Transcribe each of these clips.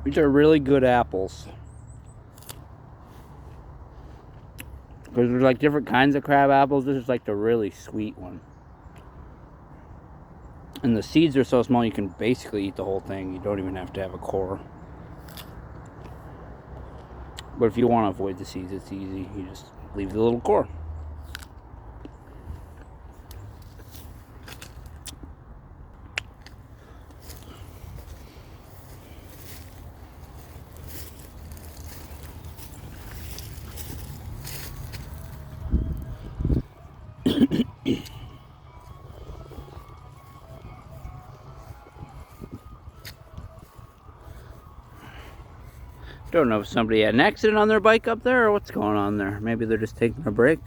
These are really good apples. Because there's like different kinds of crab apples. This is like the really sweet one. And the seeds are so small you can basically eat the whole thing. You don't even have to have a core. But if you want to avoid the seeds, it's easy. You just leave the little core. Don't know if somebody had an accident on their bike up there or what's going on there. Maybe they're just taking a break.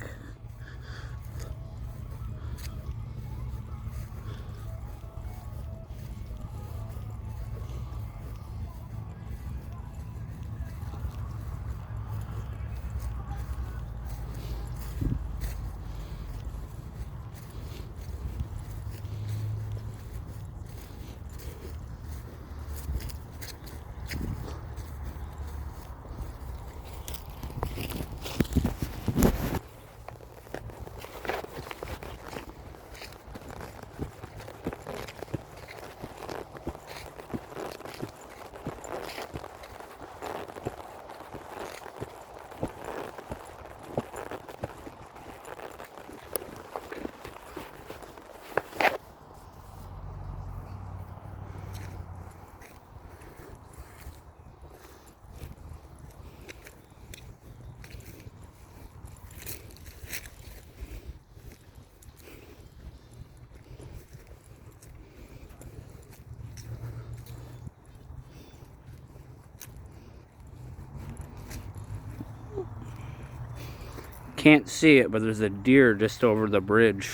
Can't see it, but there's a deer just over the bridge.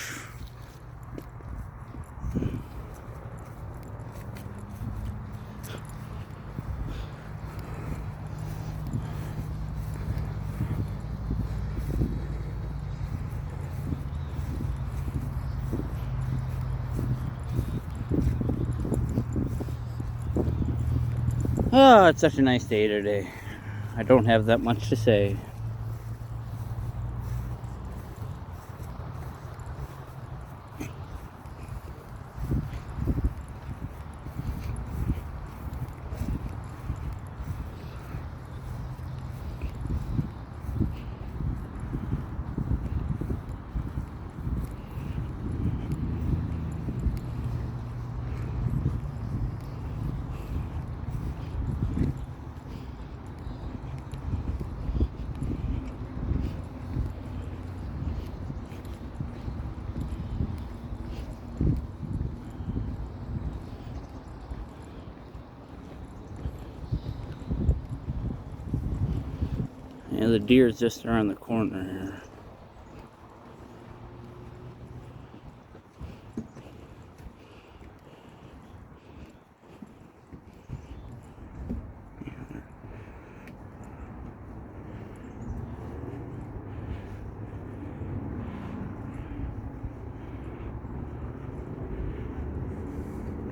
Oh, it's such a nice day today. I don't have that much to say. Yeah, the deer's just around the corner here.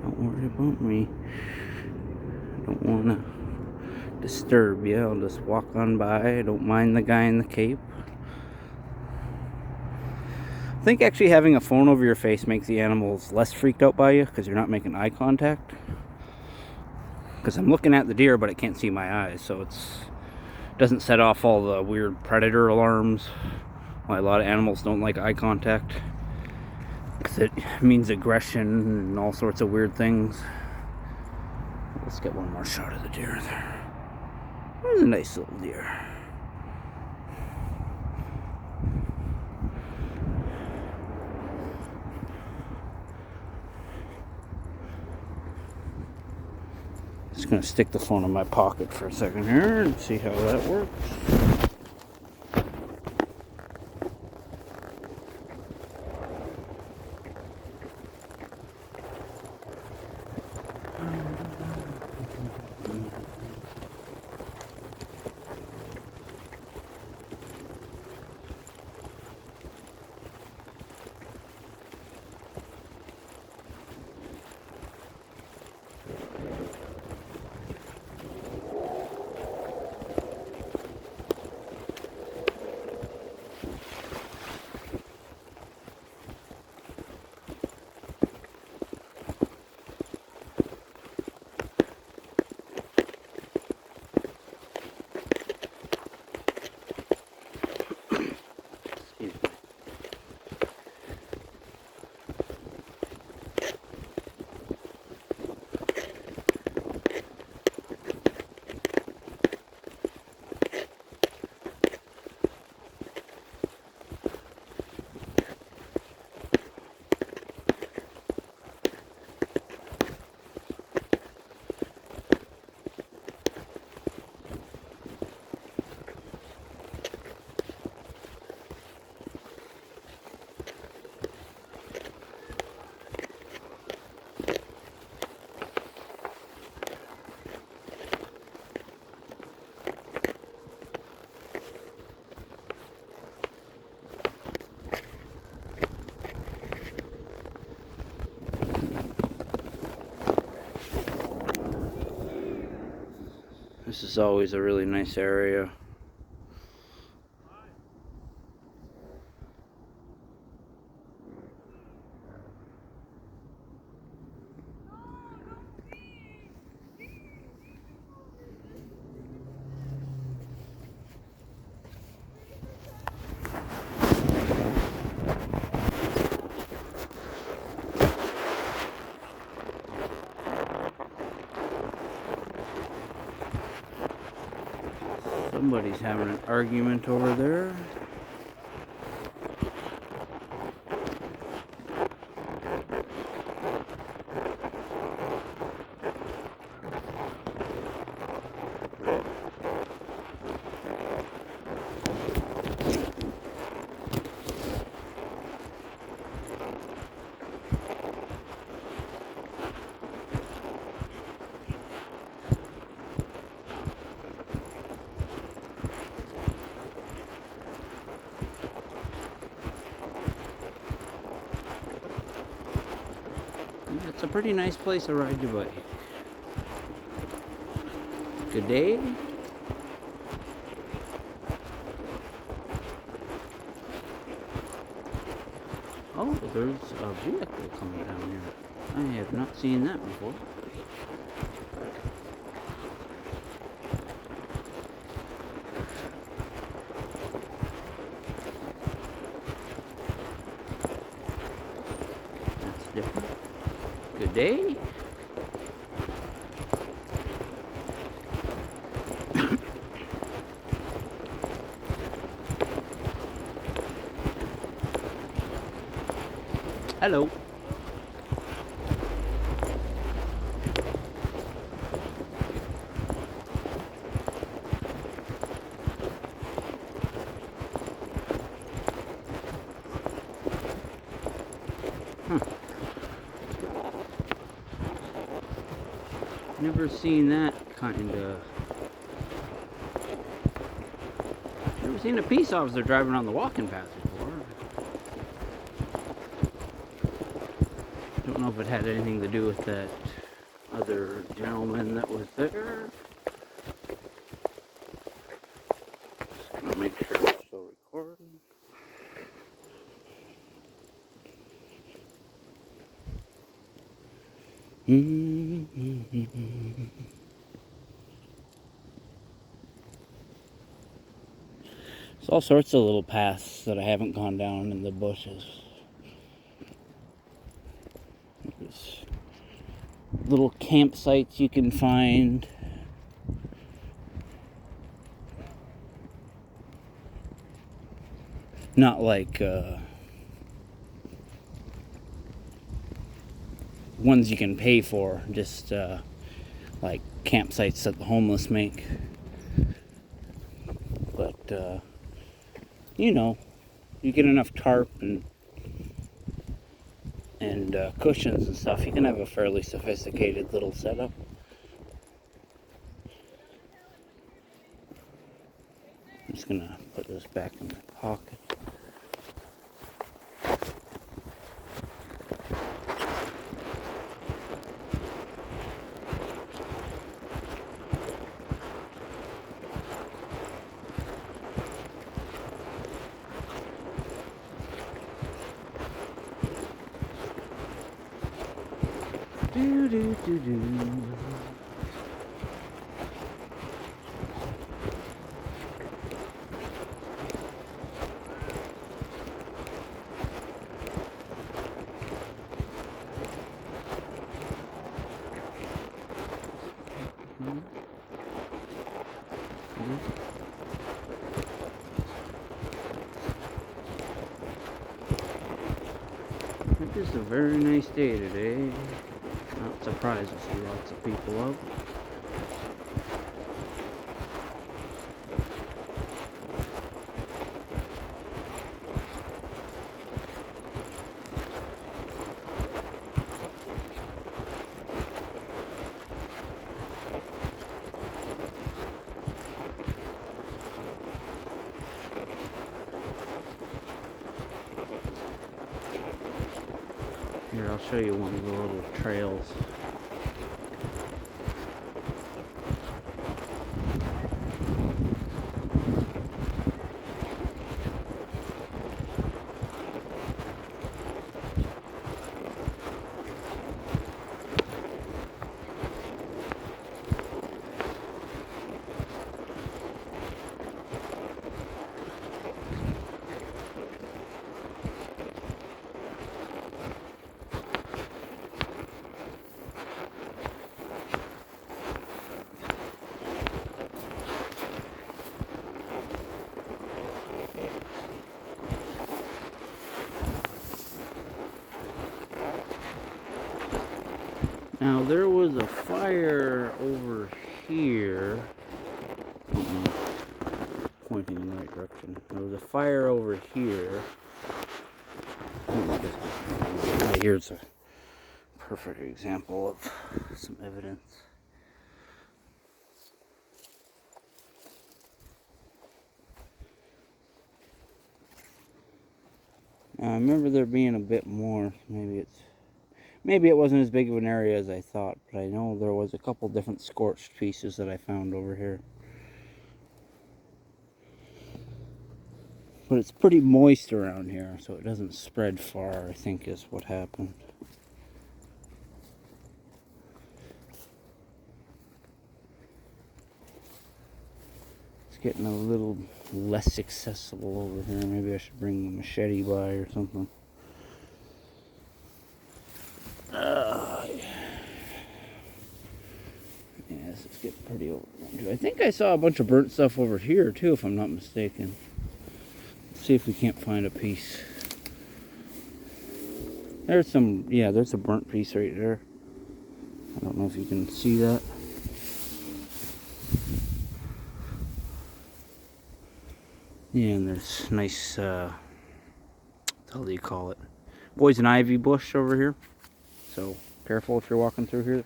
Don't worry about me. I don't want to disturb you. I'll just walk on by. I don't mind the guy in the cape. I think actually having a phone over your face makes the animals less freaked out by you because you're not making eye contact. Because I'm looking at the deer, but I can't see my eyes, so it doesn't set off all the weird predator alarms. Why a lot of animals don't like eye contact, because it means aggression and all sorts of weird things. Let's get one more shot of the deer there. There's a nice little deer. Just gonna stick the phone in my pocket for a second here and see how that works. This is always a really nice area. Somebody's having an argument over there. It's a pretty nice place to ride your bike. Good day. Oh, there's a vehicle coming down here. I have not seen that before. That's different. Good day. Hello. Never seen that kind of. Never seen a peace officer driving on the walking path before. Don't know if it had anything to do with that other gentleman that was there. Just gonna make sure it's still recording. There's all sorts of little paths that I haven't gone down in the bushes. There's little campsites you can find. Not like ones you can pay for, just like campsites that the homeless make. But you know, you get enough tarp and cushions and stuff, you can have a fairly sophisticated little setup. I'm just gonna put this back in my pocket. Do do do do. It is a very nice day today. Not surprised to see lots of people out. Here, I'll show you one of the little trails. Now there was a fire over here. Pointing in the right direction. There was a fire over here. Here's a perfect example of some evidence. I remember there being a bit more. Maybe it wasn't as big of an area as I thought, but I know there was a couple different scorched pieces that I found over here. But it's pretty moist around here, so it doesn't spread far, I think is what happened. It's getting a little less accessible over here. Maybe I should bring the machete by or something. Yeah, this is getting pretty old. I think I saw a bunch of burnt stuff over here too, if I'm not mistaken. Let's see if we can't find a piece. There's a burnt piece right there. I don't know if you can see that. Yeah, and there's nice, how do you call it? Poison ivy bush over here. So careful if you're walking through here.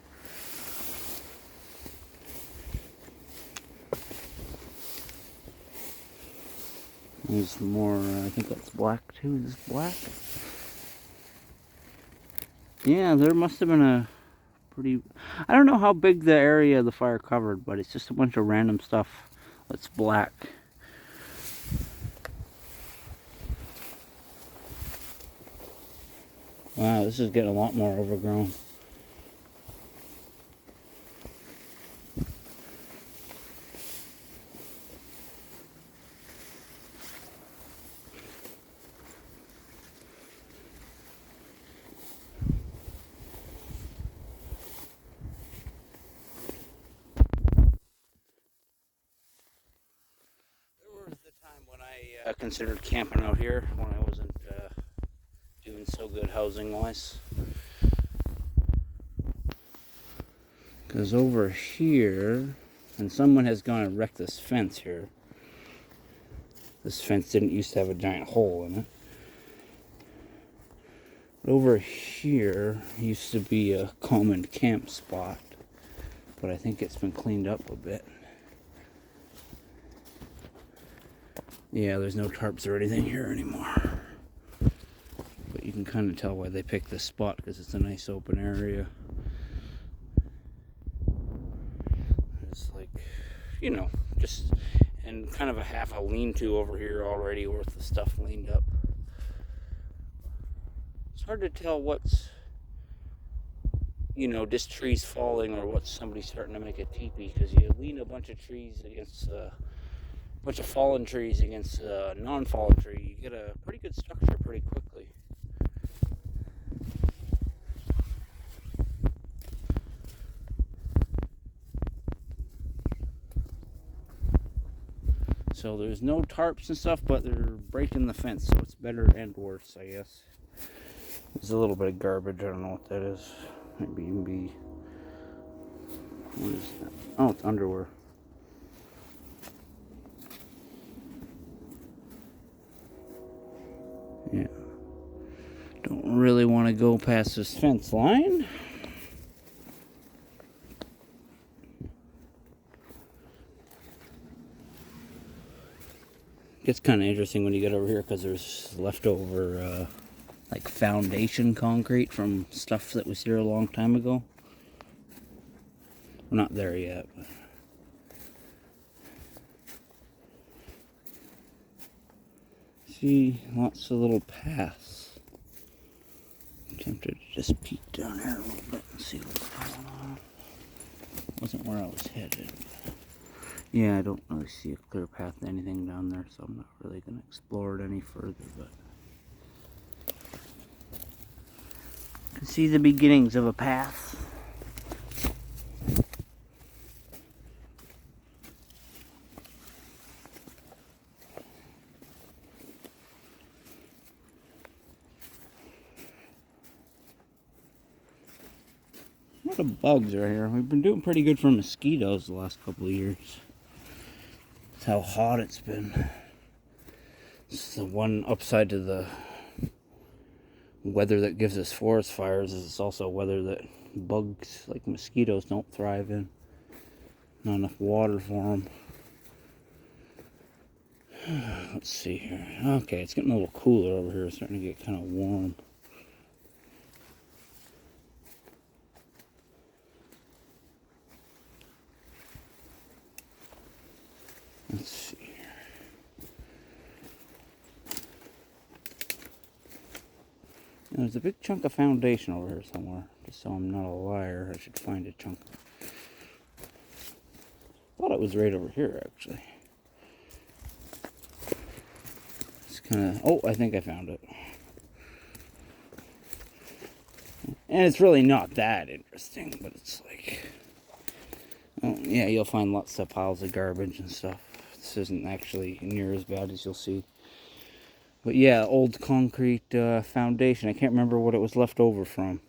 There's more, I think that's black too. Is this black? Yeah, there must have been a pretty... I don't know how big the area the fire covered, but it's just a bunch of random stuff that's black. Wow, this is getting a lot more overgrown. I considered camping out here when I wasn't doing so good housing wise. Because over here, and someone has gone and wrecked this fence here. This fence didn't used to have a giant hole in it. But over here used to be a common camp spot, but I think it's been cleaned up a bit. Yeah, there's no tarps or anything here anymore. But you can kind of tell why they picked this spot, because it's a nice open area. It's like, you know, just, and kind of a half a lean-to over here already with the stuff leaned up. It's hard to tell what's, you know, just trees falling or what's somebody starting to make a teepee, because you lean a bunch of trees against bunch of fallen trees against a non-fallen tree, you get a pretty good structure pretty quickly. So there's no tarps and stuff, but they're breaking the fence, so it's better and worse, I guess. There's a little bit of garbage, I don't know what that is. Maybe even be, what is that? Oh, it's underwear. Yeah. Don't really want to go past this fence line. It's kind of interesting when you get over here because there's leftover like foundation concrete from stuff that was here a long time ago. We're not there yet, but see lots of little paths. I'm tempted to just peek down here a little bit and see what's going on. Wasn't where I was headed. Yeah, I don't really see a clear path to anything down there, so I'm not really going to explore it any further, but I can see the beginnings of a path. lot of bugs right here. We've been doing pretty good for mosquitoes the last couple of years. That's how hot it's been. It's the one upside to the weather that gives us forest fires is it's also weather that bugs like mosquitoes don't thrive in. Not enough water for them. Let's see here. Okay, it's getting a little cooler over here. It's starting to get kind of warm. Let's see here. There's a big chunk of foundation over here somewhere. Just so I'm not a liar, I should find a chunk. Thought it was right over here, actually. It's kind of... Oh, I think I found it. And it's really not that interesting, but it's like... Oh, yeah, you'll find lots of piles of garbage and stuff. This isn't actually near as bad as you'll see. But yeah, old concrete foundation. I can't remember what it was left over from.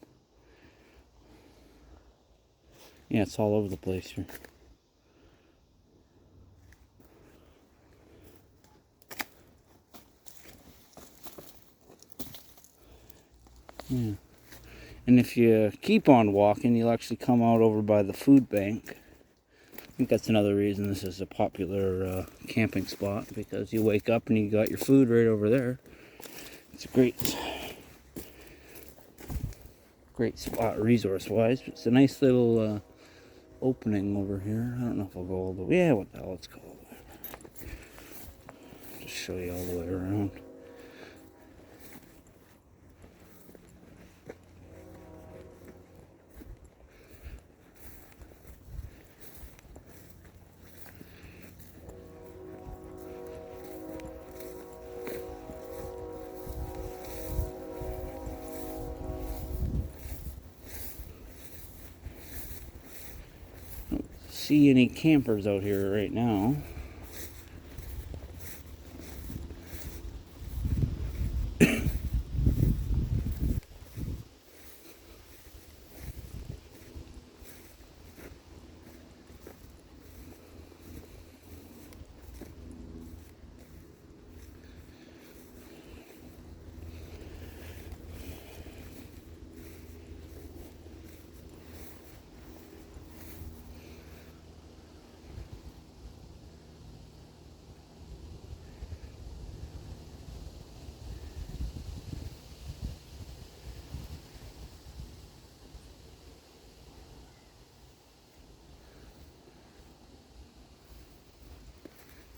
Yeah, it's all over the place here. Yeah. And if you keep on walking, you'll actually come out over by the food bank. I think that's another reason this is a popular camping spot, because you wake up and you got your food right over there. It's a great spot resource-wise. It's a nice little opening over here. I don't know if I'll go all the way. Yeah, what the hell, let's go all the way. Just show you all the way around. See any campers out here right now.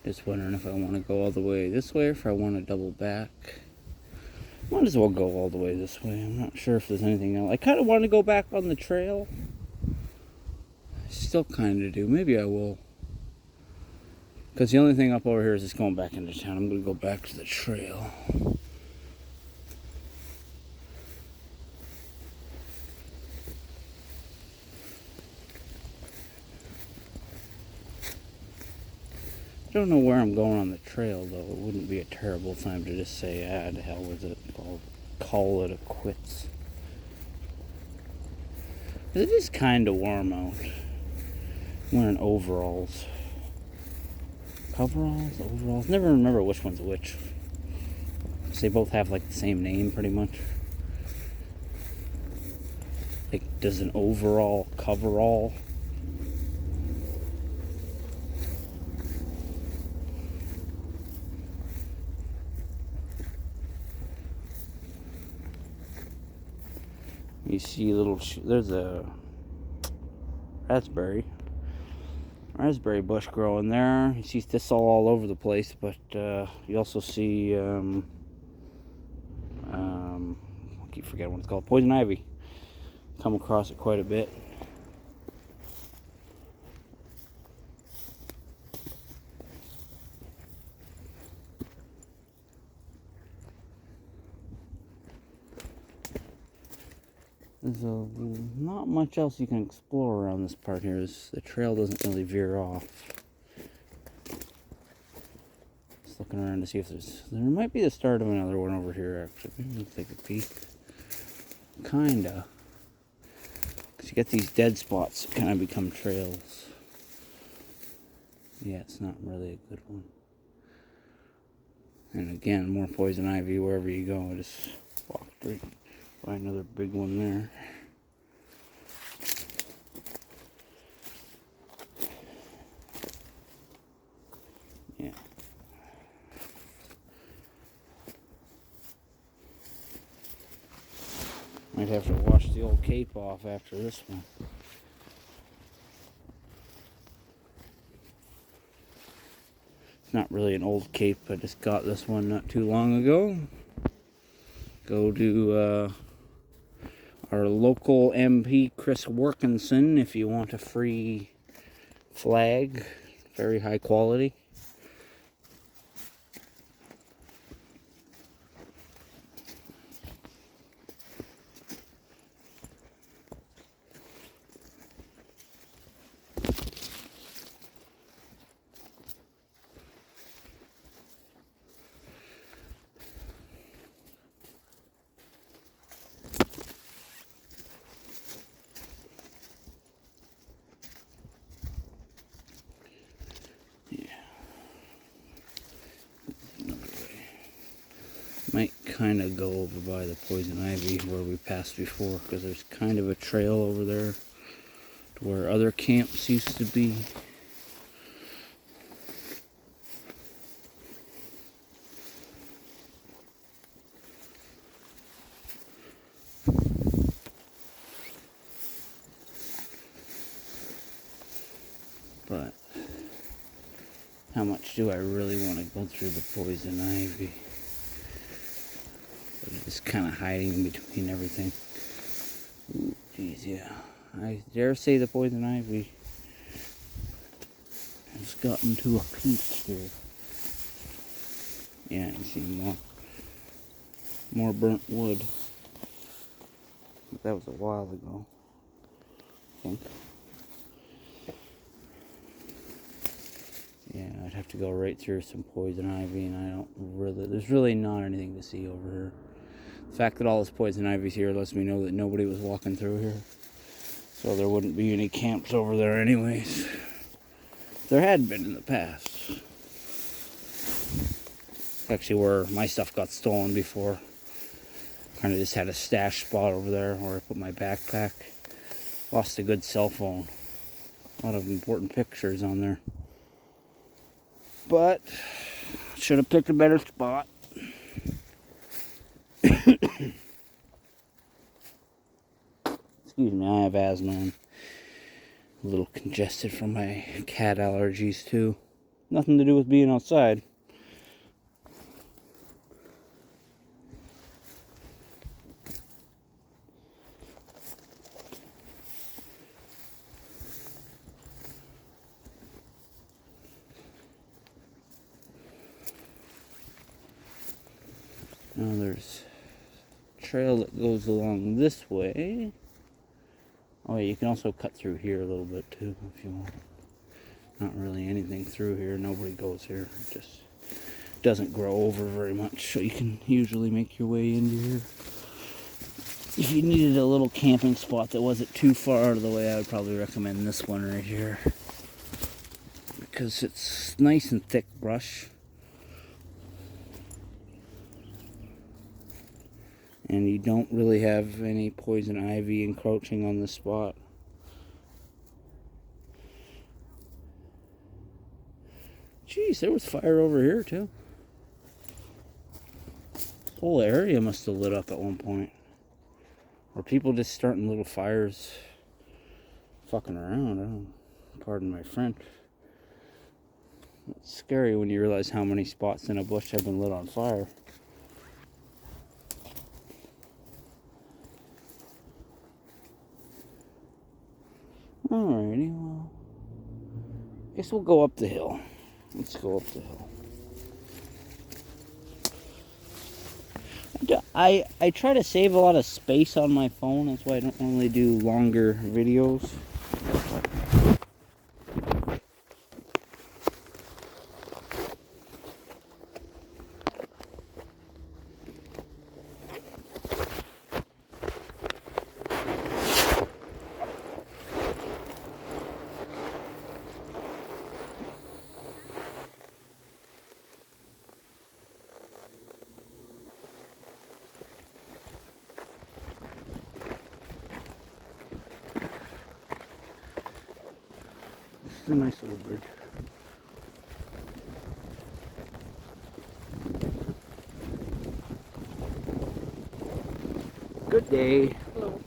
Just wondering if I want to go all the way this way or if I want to double back. Might as well go all the way this way. I'm not sure if there's anything else. I kind of want to go back on the trail. I still kind of do. Maybe I will. Because the only thing up over here is just going back into town. I'm going to go back to the trail. I don't know where I'm going on the trail, though. It wouldn't be a terrible time to just say, ah, to hell with it. I'll call it a quits. It is kind of warm out. I'm wearing overalls. Coveralls? Overalls? Never remember which one's which. They both have like the same name, pretty much. Like, does an overall coverall? You see there's a raspberry bush growing there. You see thistle all over the place, but you also see I keep forgetting what it's called, poison ivy. Come across it quite a bit. There's not much else you can explore around this part here. The trail doesn't really veer off. Just looking around to see if there might be the start of another one over here, actually. Let's take a peek. Kinda. Because you get these dead spots that kind of become trails. Yeah, it's not really a good one. And again, more poison ivy wherever you go. I just walk through. Find another big one there. Yeah. Might have to wash the old cape off after this one. It's not really an old cape. I just got this one not too long ago. Go to our local MP, Chris Workinson, if you want a free flag. Very high quality. Might kind of go over by the poison ivy where we passed before, because there's kind of a trail over there to where other camps used to be. But how much do I really want to go through the poison ivy? It's kind of hiding between everything. Ooh, geez, yeah. I dare say the poison ivy has gotten to a peak here. Yeah, you see more burnt wood. But that was a while ago, I think. Yeah, I'd have to go right through some poison ivy, and there's really not anything to see over here. The fact that all this poison ivy's here lets me know that nobody was walking through here. So there wouldn't be any camps over there anyways. There had been in the past. Actually where my stuff got stolen before. Kind of just had a stash spot over there where I put my backpack. Lost a good cell phone. A lot of important pictures on there. But should have picked a better spot. Excuse me, I have asthma. I'm a little congested from my cat allergies too. Nothing to do with being outside. Now there's a trail that goes along this way. Oh yeah, you can also cut through here a little bit too if you want. Not really anything through here. Nobody goes here. It just doesn't grow over very much, so you can usually make your way into here. If you needed a little camping spot that wasn't too far out of the way, I would probably recommend this one right here. Because it's nice and thick brush. And you don't really have any poison ivy encroaching on the spot. Jeez, there was fire over here too. The whole area must have lit up at one point. Or people just starting little fires fucking around. I don't know. Pardon my French. It's scary when you realize how many spots in a bush have been lit on fire. Alrighty, well, guess we'll go up the hill. Let's go up the hill. I try to save a lot of space on my phone. That's why I don't normally do longer videos. is a nice little bridge. Good day. Hello.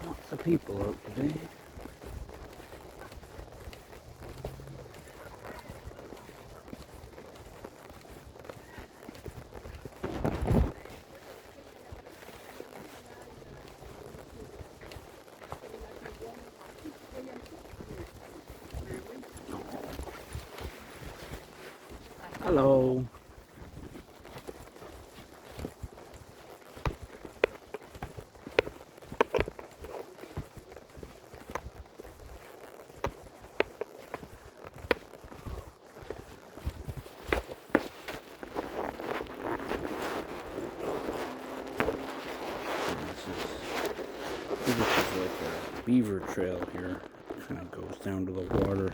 Lots of people out today. Hello. This is like a beaver trail here. Kind of goes down to the water.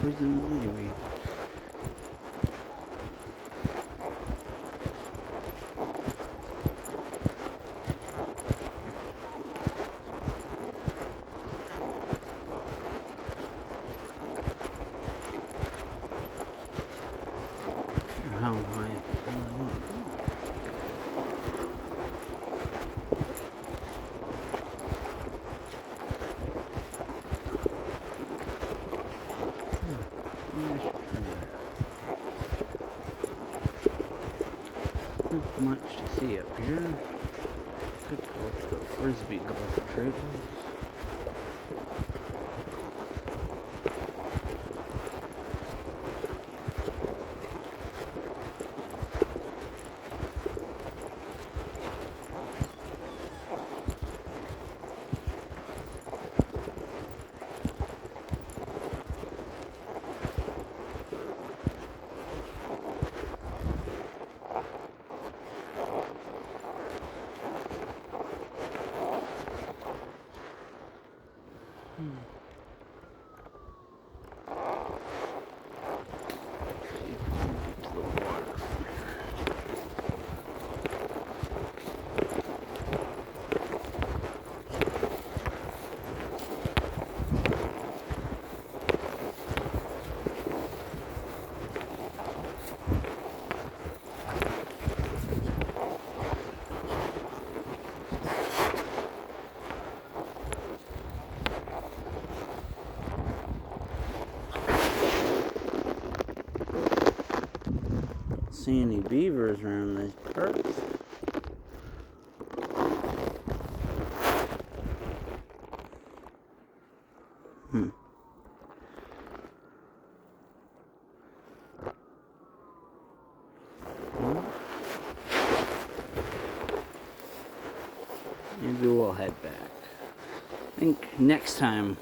Poison ivy. How high? Not much to see up here. Could go to the Frisbee golf trails. See any beavers around these parts? Well, maybe we'll head back. I think next time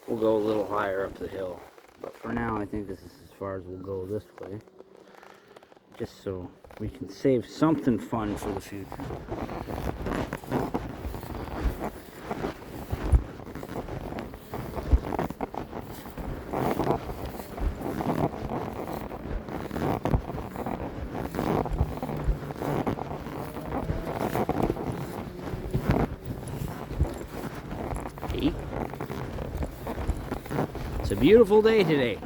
we'll go a little higher up the hill. But for now, I think this is as far as we'll go this way. Just so we can save something fun for the future. It's a beautiful day today.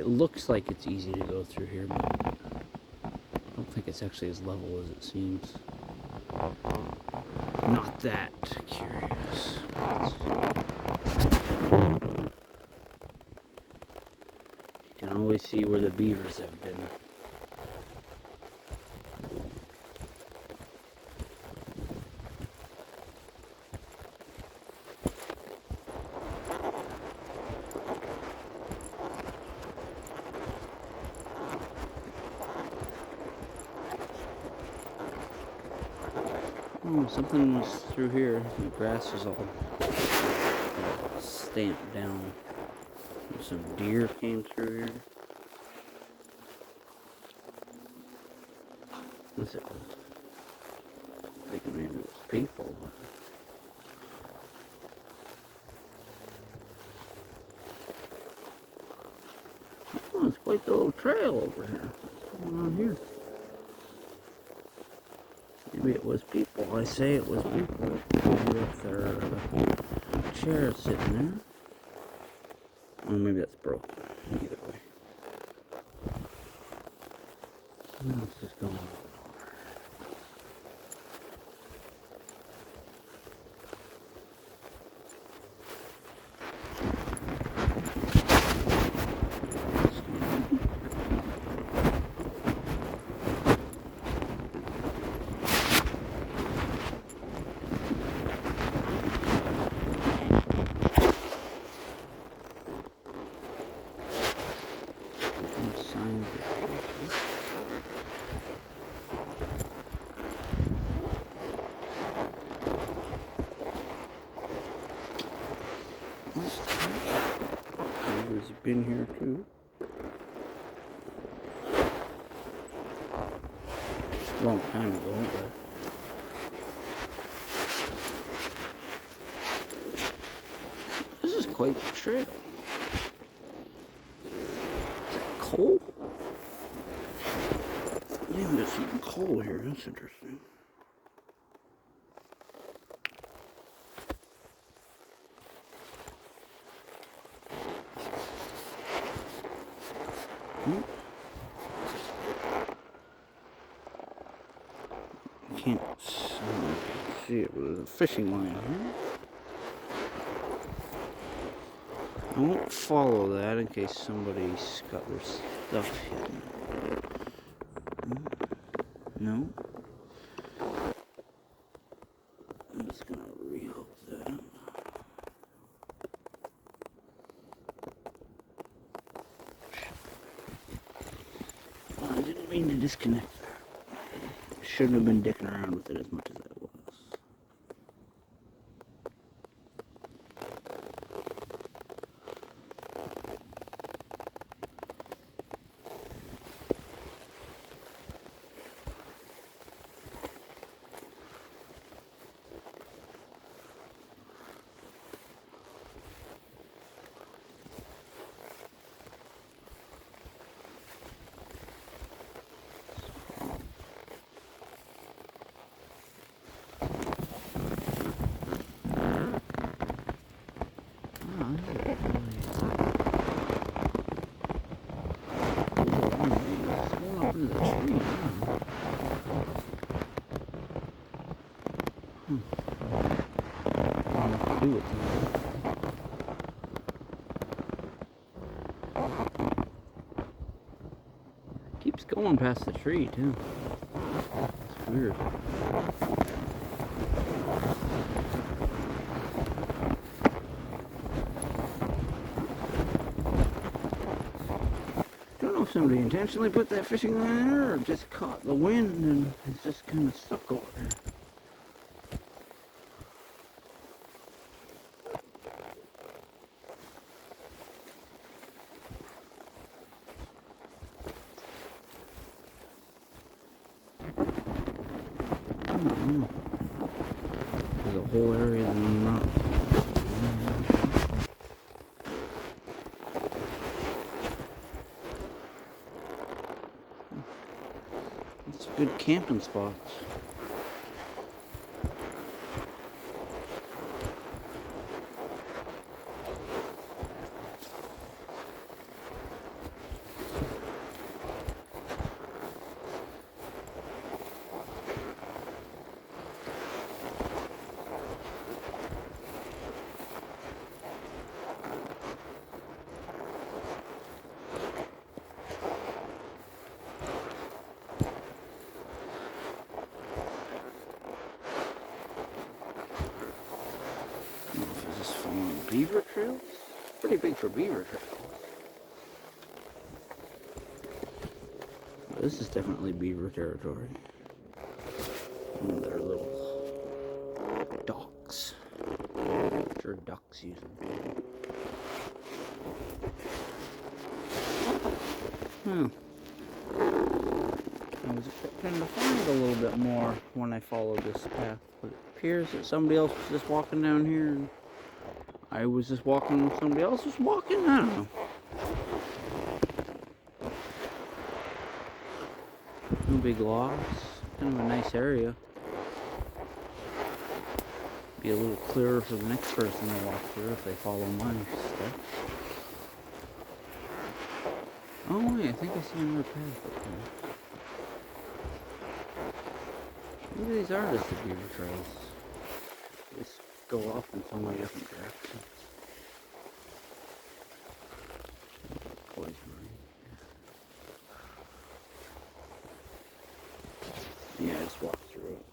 It looks like it's easy to go through here, but I don't think it's actually as level as it seems. Not that curious. You can always see where the beavers have been. Oh, something was through here. The grass is all stamped down. Some deer came through here. What's it? I think maybe it was people. Oh, it's quite the little trail over here. What's going on here? Maybe it was people. I say it was people with their chairs sitting there. Oh, maybe that's broken. Either way. What else is going on? Beaver's been here too. A long time ago, but this is quite the trail. Is that coal? Yeah, there's some coal here. That's interesting. Can't see it with a fishing line here. I won't follow that in case somebody's got their stuff hidden. No? I'm just gonna rehook that. I didn't mean to disconnect that. Shouldn't have been dicking around with it as much as I was. Do it. Keeps going past the tree too. It's weird. Don't know if somebody intentionally put that fishing line there or just caught the wind and it's just kind of stuck over there. There's a whole area that I'm not. It's good camping spots. Beaver trails? Pretty big for beaver trails. Well, this is definitely beaver territory. And their little docks. I'm sure ducks use them. Hmm. I was expecting to find a little bit more when I followed this path, but it appears that somebody else was just walking down here, and I was just walking, somebody else was walking, I don't know. No big loss, kind of a nice area. Be a little clearer for the next person to walk through if they follow my steps. Oh wait, I think I see another path up there. Maybe these are just the beaver trails. They just go off in so many different directions. Poison ivy. Yeah, I just walked through it.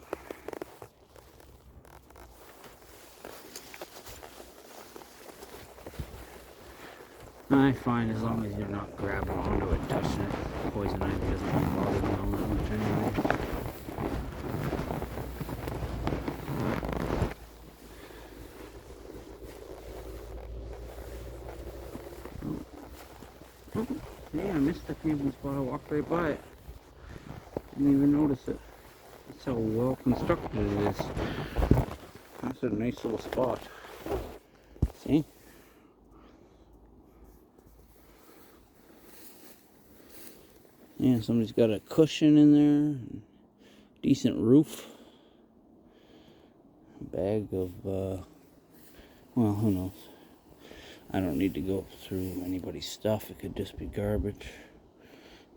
I find as long as you're not grabbing onto it, touching it, poison ivy doesn't really bother me all that much anyway. Yeah, I missed the camping spot. I walked right by it. Didn't even notice it. That's how well constructed it is. That's a nice little spot. See? Yeah, somebody's got a cushion in there. Decent roof. A bag of, well, who knows. I don't need to go through anybody's stuff. It could just be garbage.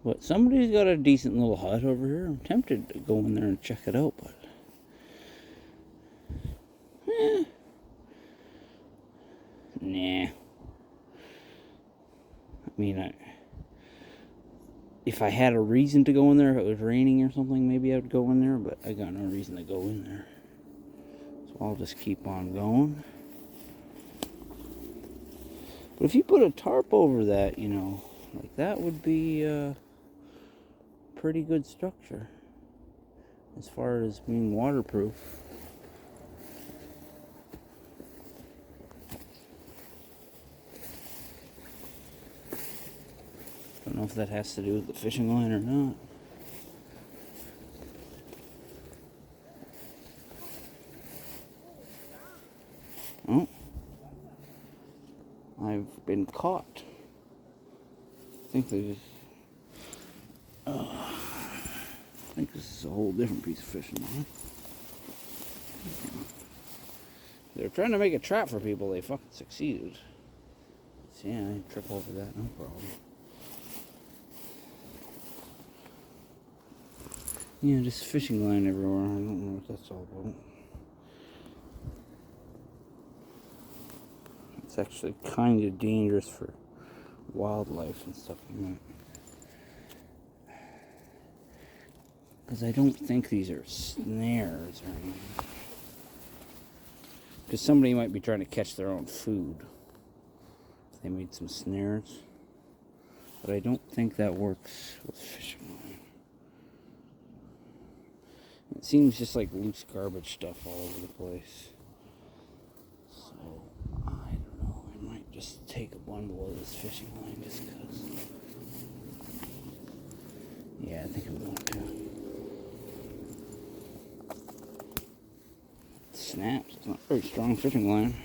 But somebody's got a decent little hut over here. I'm tempted to go in there and check it out, but nah. I mean, if I had a reason to go in there, if it was raining or something, maybe I would go in there, but I got no reason to go in there. So I'll just keep on going. But if you put a tarp over that, you know, like that would be a pretty good structure as far as being waterproof. Don't know if that has to do with the fishing line or not. Oh. I've been caught. I think there's. I think this is a whole different piece of fishing line. They're trying to make a trap for people. They fucking succeeded. So yeah, I trip over that, no problem. Yeah, just fishing line everywhere. I don't know what that's all about. It's actually kind of dangerous for wildlife and stuff like that. Because I don't think these are snares or anything. Because somebody might be trying to catch their own food. They made some snares. But I don't think that works with fishing line. It seems just like loose garbage stuff all over the place. So, I don't know. I might just take a bundle of this fishing line just because. Yeah, I think I'm going to. It snaps. It's not very strong fishing line.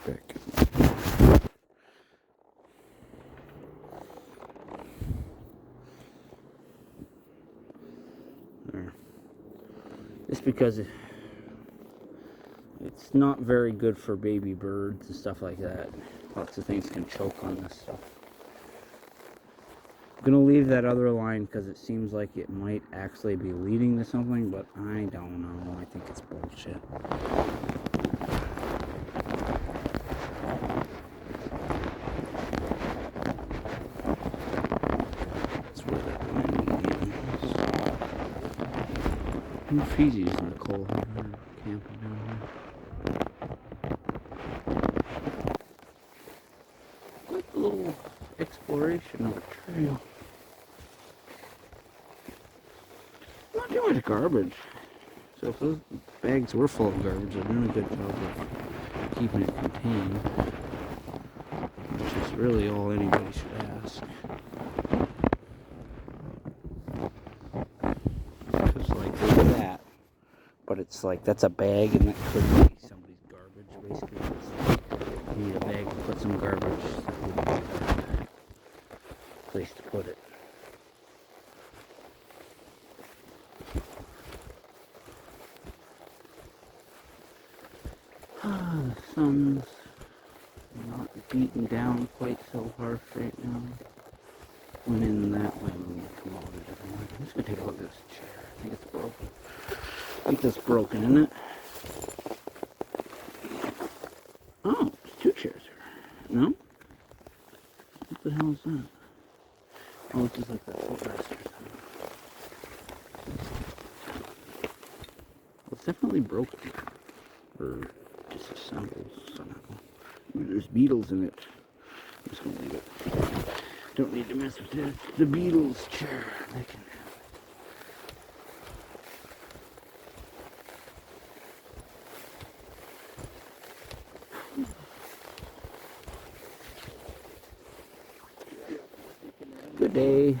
Back. There. Just because it's not very good for baby birds and stuff like that. Lots of things can choke on this stuff. I'm gonna leave that other line because it seems like it might actually be leading to something, but I don't know. I think it's bullshit. Feezy's in the cold camping now. exploration of a trail. Not too much garbage. So if those bags were full of garbage, they're doing a good job of keeping it contained. Which is really all anybody should ask. Because like, look at that. But it's like, that's a bag and that could be somebody's garbage, basically. It's, you need a bag to put some garbage. That would be a place to put it. The sun's not beating down quite so harsh right now. Went in that way when we come over to everyone. I'm just gonna take a look at this chair. I think it's broken. I think that's broken, isn't it? Oh, there's two chairs here. No? What the hell is that? Oh, it's just like that footrest or something. Well, it's definitely broken. Or disassembled somehow. There's beetles in it. I'm just gonna leave it. Don't need to mess with it. It's the Beatles chair. They can have it. Good day.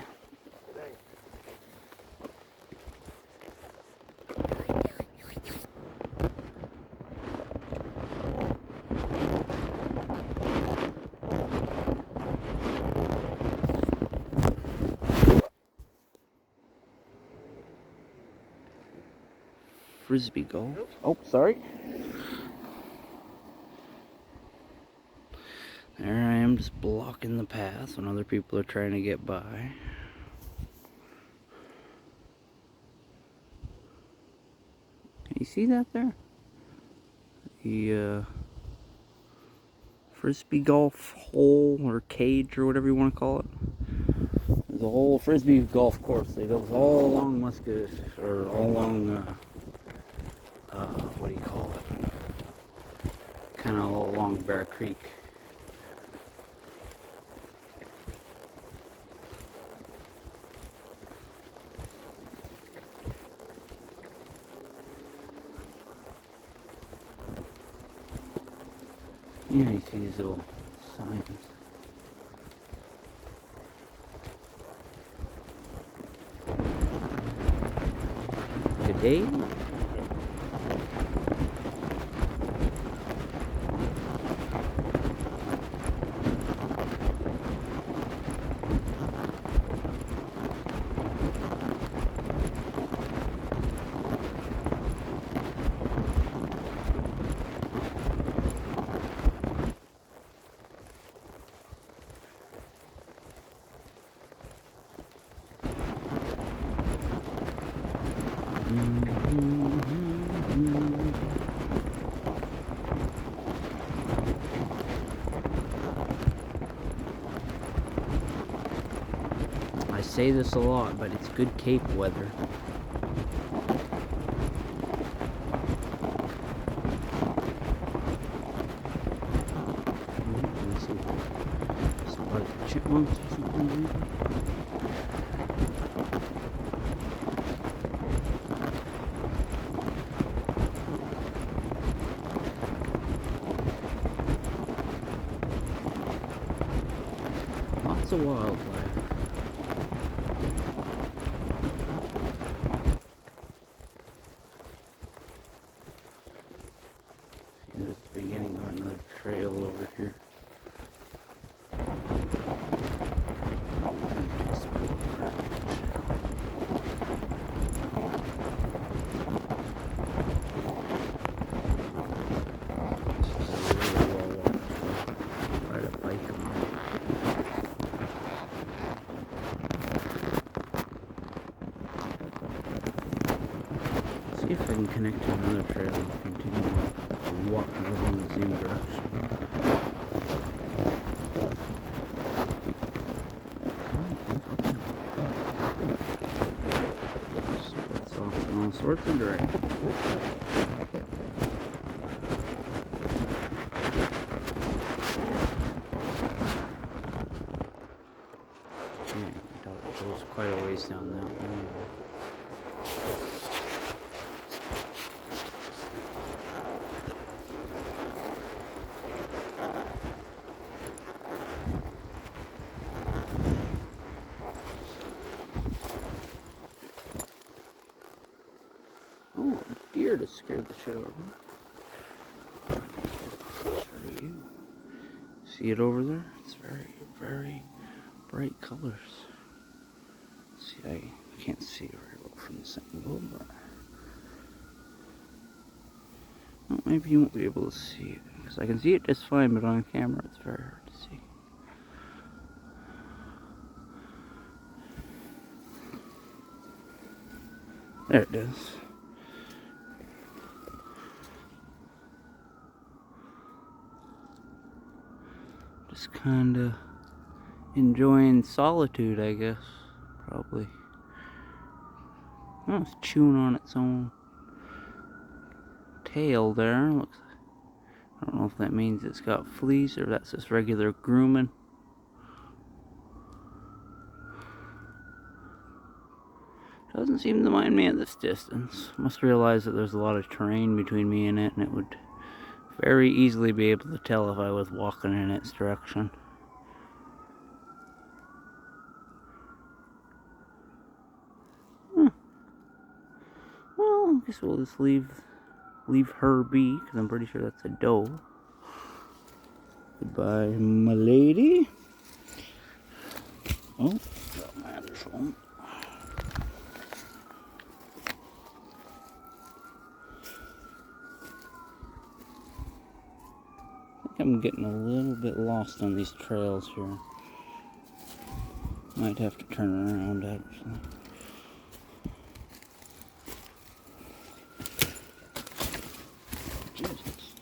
Frisbee golf. Oh, sorry. There I am, just blocking the path when other people are trying to get by. Can you see that there? The Frisbee golf hole or cage or whatever you want to call it. There's a whole Frisbee golf course. They goes all along Muscatine, or all along what do you call it? Kind of all along Bear Creek. Yeah, you see these little signs. Good day. I say this a lot, but it's good Cape weather. Some chipmunks or something. Lots of wildlife. There's the beginning of another trail over here. Ride a bike on it. See if I can connect to another trail and continue walking along the same direction. Splits off in all sorts of directions. ways down that one. Oh, a deer just scared the shit out of me. See it over there? It's very, very bright colors. See, I can't see very well from this angle, but well, maybe you won't be able to see it because I can see it just fine, but on camera it's very hard to see. There it is. Just kind of enjoying solitude, I guess. Probably. Oh, it's chewing on its own tail there. Looks. I don't know if that means it's got fleas or that's just regular grooming. Doesn't seem to mind me at this distance. Must realize that there's a lot of terrain between me and it, and it would very easily be able to tell if I was walking in its direction. Well, I guess we'll just leave her be, because I'm pretty sure that's a doe. Goodbye, my lady. Oh, got my other phone. I think I'm getting a little bit lost on these trails here. Might have to turn around, actually. Jesus.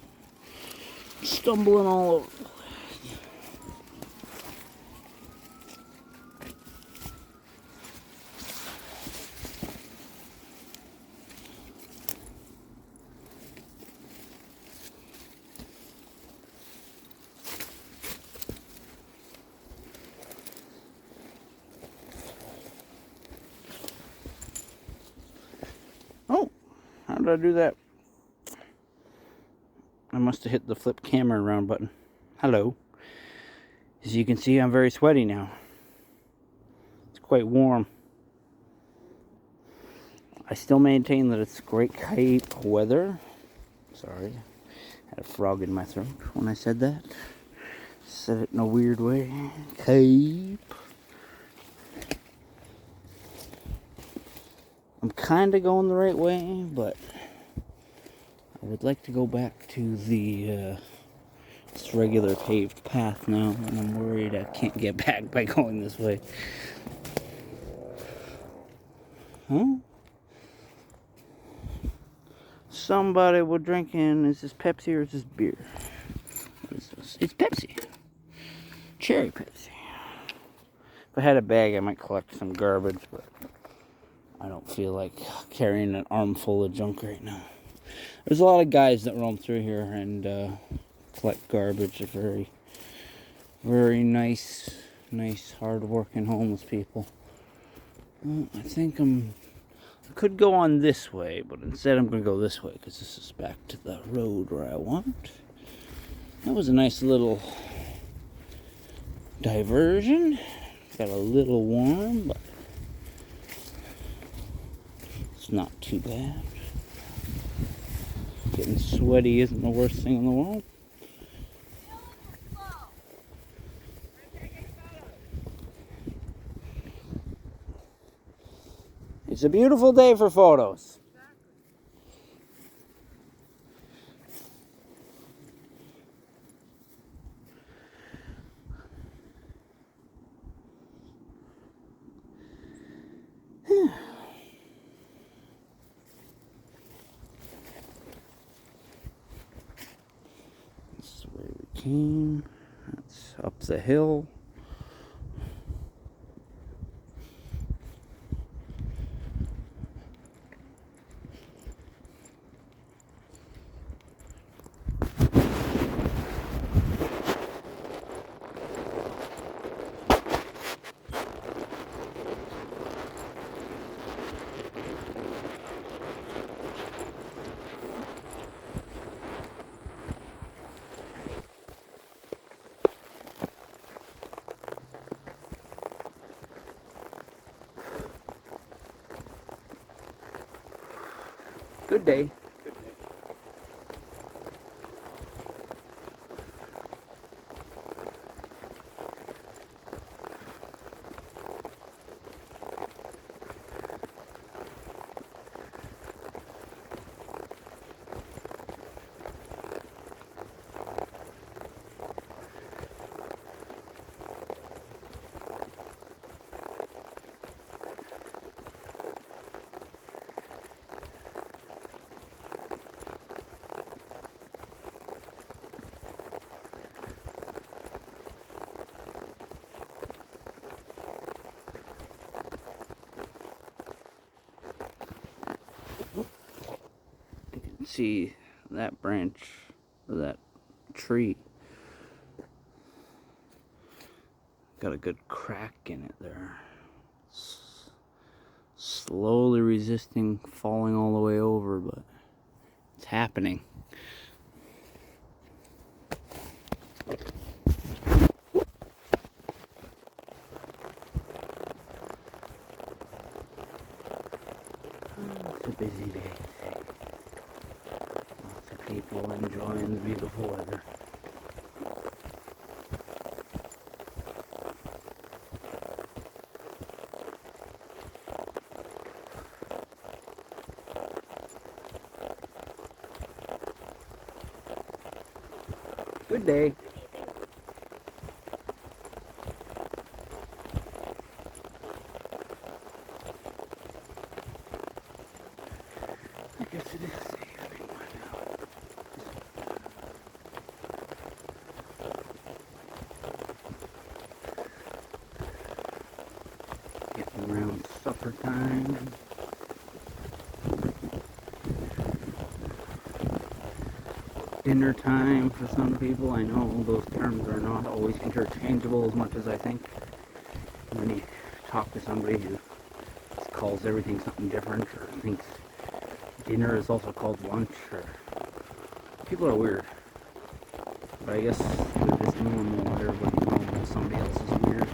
Stumbling all over. Oh, how did I do that? I must have hit the flip camera around button. Hello. As you can see, I'm very sweaty now. It's quite warm. I still maintain that it's great Cape weather. Sorry, I had a frog in my throat when I said that. Said it in a weird way. Cape. I'm kind of going the right way, but I would like to go back to the this regular paved path now, and I'm worried I can't get back by going this way. Huh? Somebody was drinking, is this Pepsi or is this beer? What is this? It's Pepsi. Cherry Pepsi. If I had a bag, I might collect some garbage, but I don't feel like carrying an armful of junk right now. There's a lot of guys that roam through here and collect garbage. They're very, very nice, hard-working homeless people. Well, I think I could go on this way, but instead I'm going to go this way because this is back to the road where I want. That was a nice little diversion. Got a little warm, but it's not too bad. Getting sweaty isn't the worst thing in the world. It's a beautiful day for photos. This is where we came. That's up the hill. Good day. You can see that branch of that tree got a good crack in it there. Slowly resisting falling all the way over, but it's happening. It's a busy day today. Lots of people enjoying the beautiful weather. Good day. I guess it is safe anyway now. Getting around supper time. Dinner time for some people. I know those terms are not always interchangeable as much as I think. When you talk to somebody who calls everything something different, or thinks dinner is also called lunch, or people are weird. But I guess they're just normal. Everybody's normal. Somebody else is weird.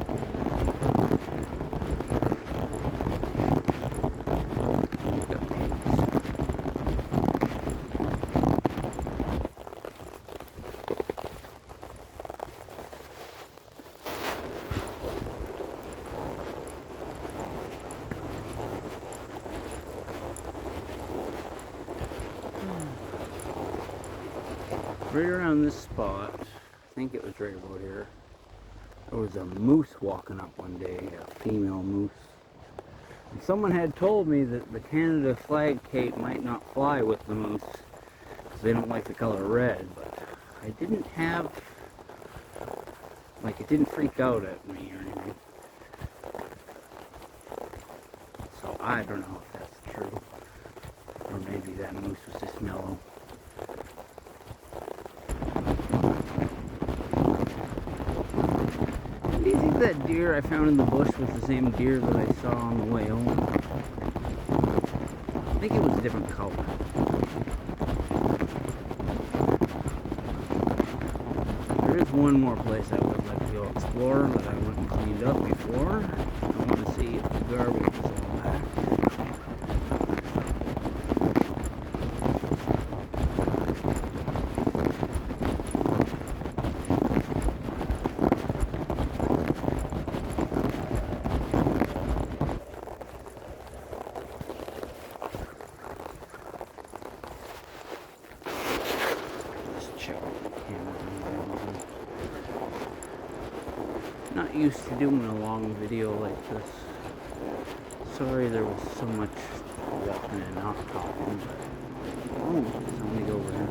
Right around this spot, I think it was right about here, there was a moose walking up one day, a female moose. And someone had told me that the Canada flag cape might not fly with the moose because they don't like the color red, but I didn't have, like, it didn't freak out at me or anything. So I don't know if that's true, or maybe that moose was just mellow. Do you think that deer I found in the bush was the same deer that I saw on the way home? I think it was a different color. There is one more place I would like to go explore that I went and cleaned up before. I want to see if the garbage is all back. Not used to doing a long video like this. Sorry there was so much walking and not talking, but somebody over there.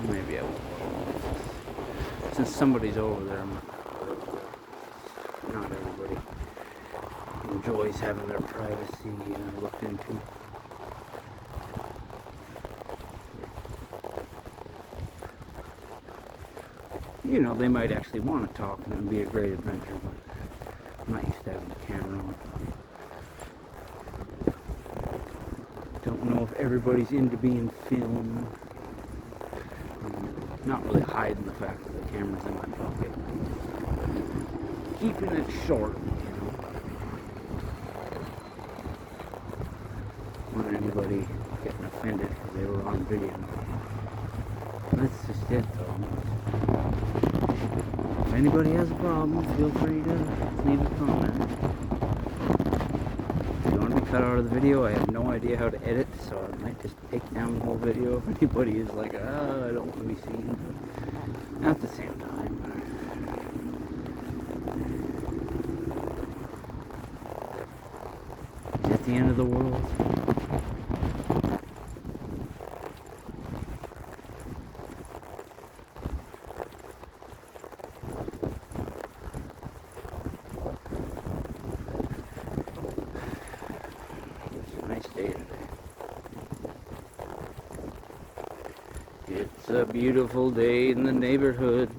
Maybe I will. Since somebody's over there, not everybody enjoys having their privacy looked into. You know, they might actually want to talk and it would be a great adventure, but I'm not used to having the camera on. Don't know if everybody's into being filmed. I'm not really hiding the fact that the camera's in my pocket. keeping it short, want anybody getting offended because they were on video. That's just it, though. If anybody has a problem, feel free to leave a comment. If you want to be cut out of the video, I have no idea how to edit, so I might just take down the whole video if anybody is like, oh, I don't want to be seen. But at the same time, is it the end of the world? It's a beautiful day in the neighborhood.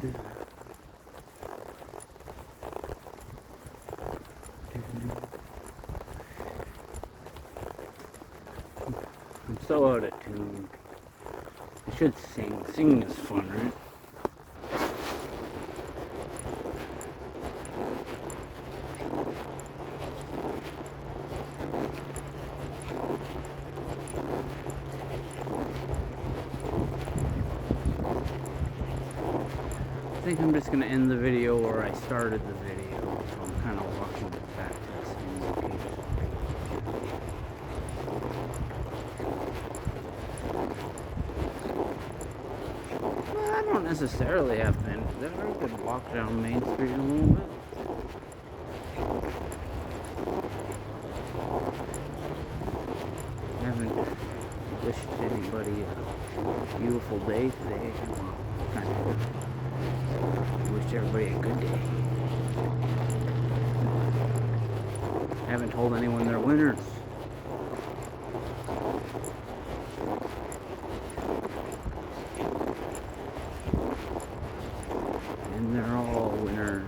I'm so out of tune. I should sing. Singing is fun, right? I think I'm just going to end the video where I started the video, so I'm kind of walking back to the same location. Well, I don't necessarily have to end there. I could walk down Main Street a little bit. I haven't wished anybody a beautiful day today. Wish everybody a good day. Haven't told anyone they're winners. And they're all winners.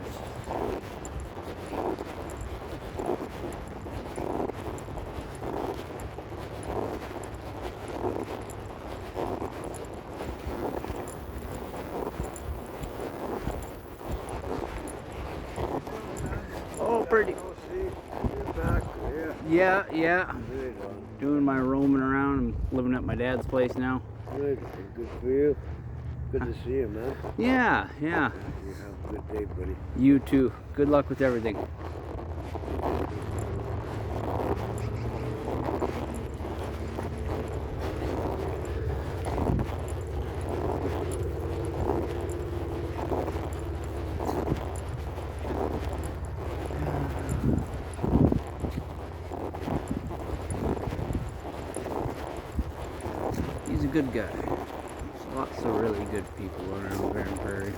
Oh, pretty. Yeah. Doing my roaming around. I'm living at my dad's place now. Good for you. Good to see you, man. Yeah. You have a good day, buddy. You too. Good luck with everything. He's a good guy. There's lots of really good people around Grand Prairie.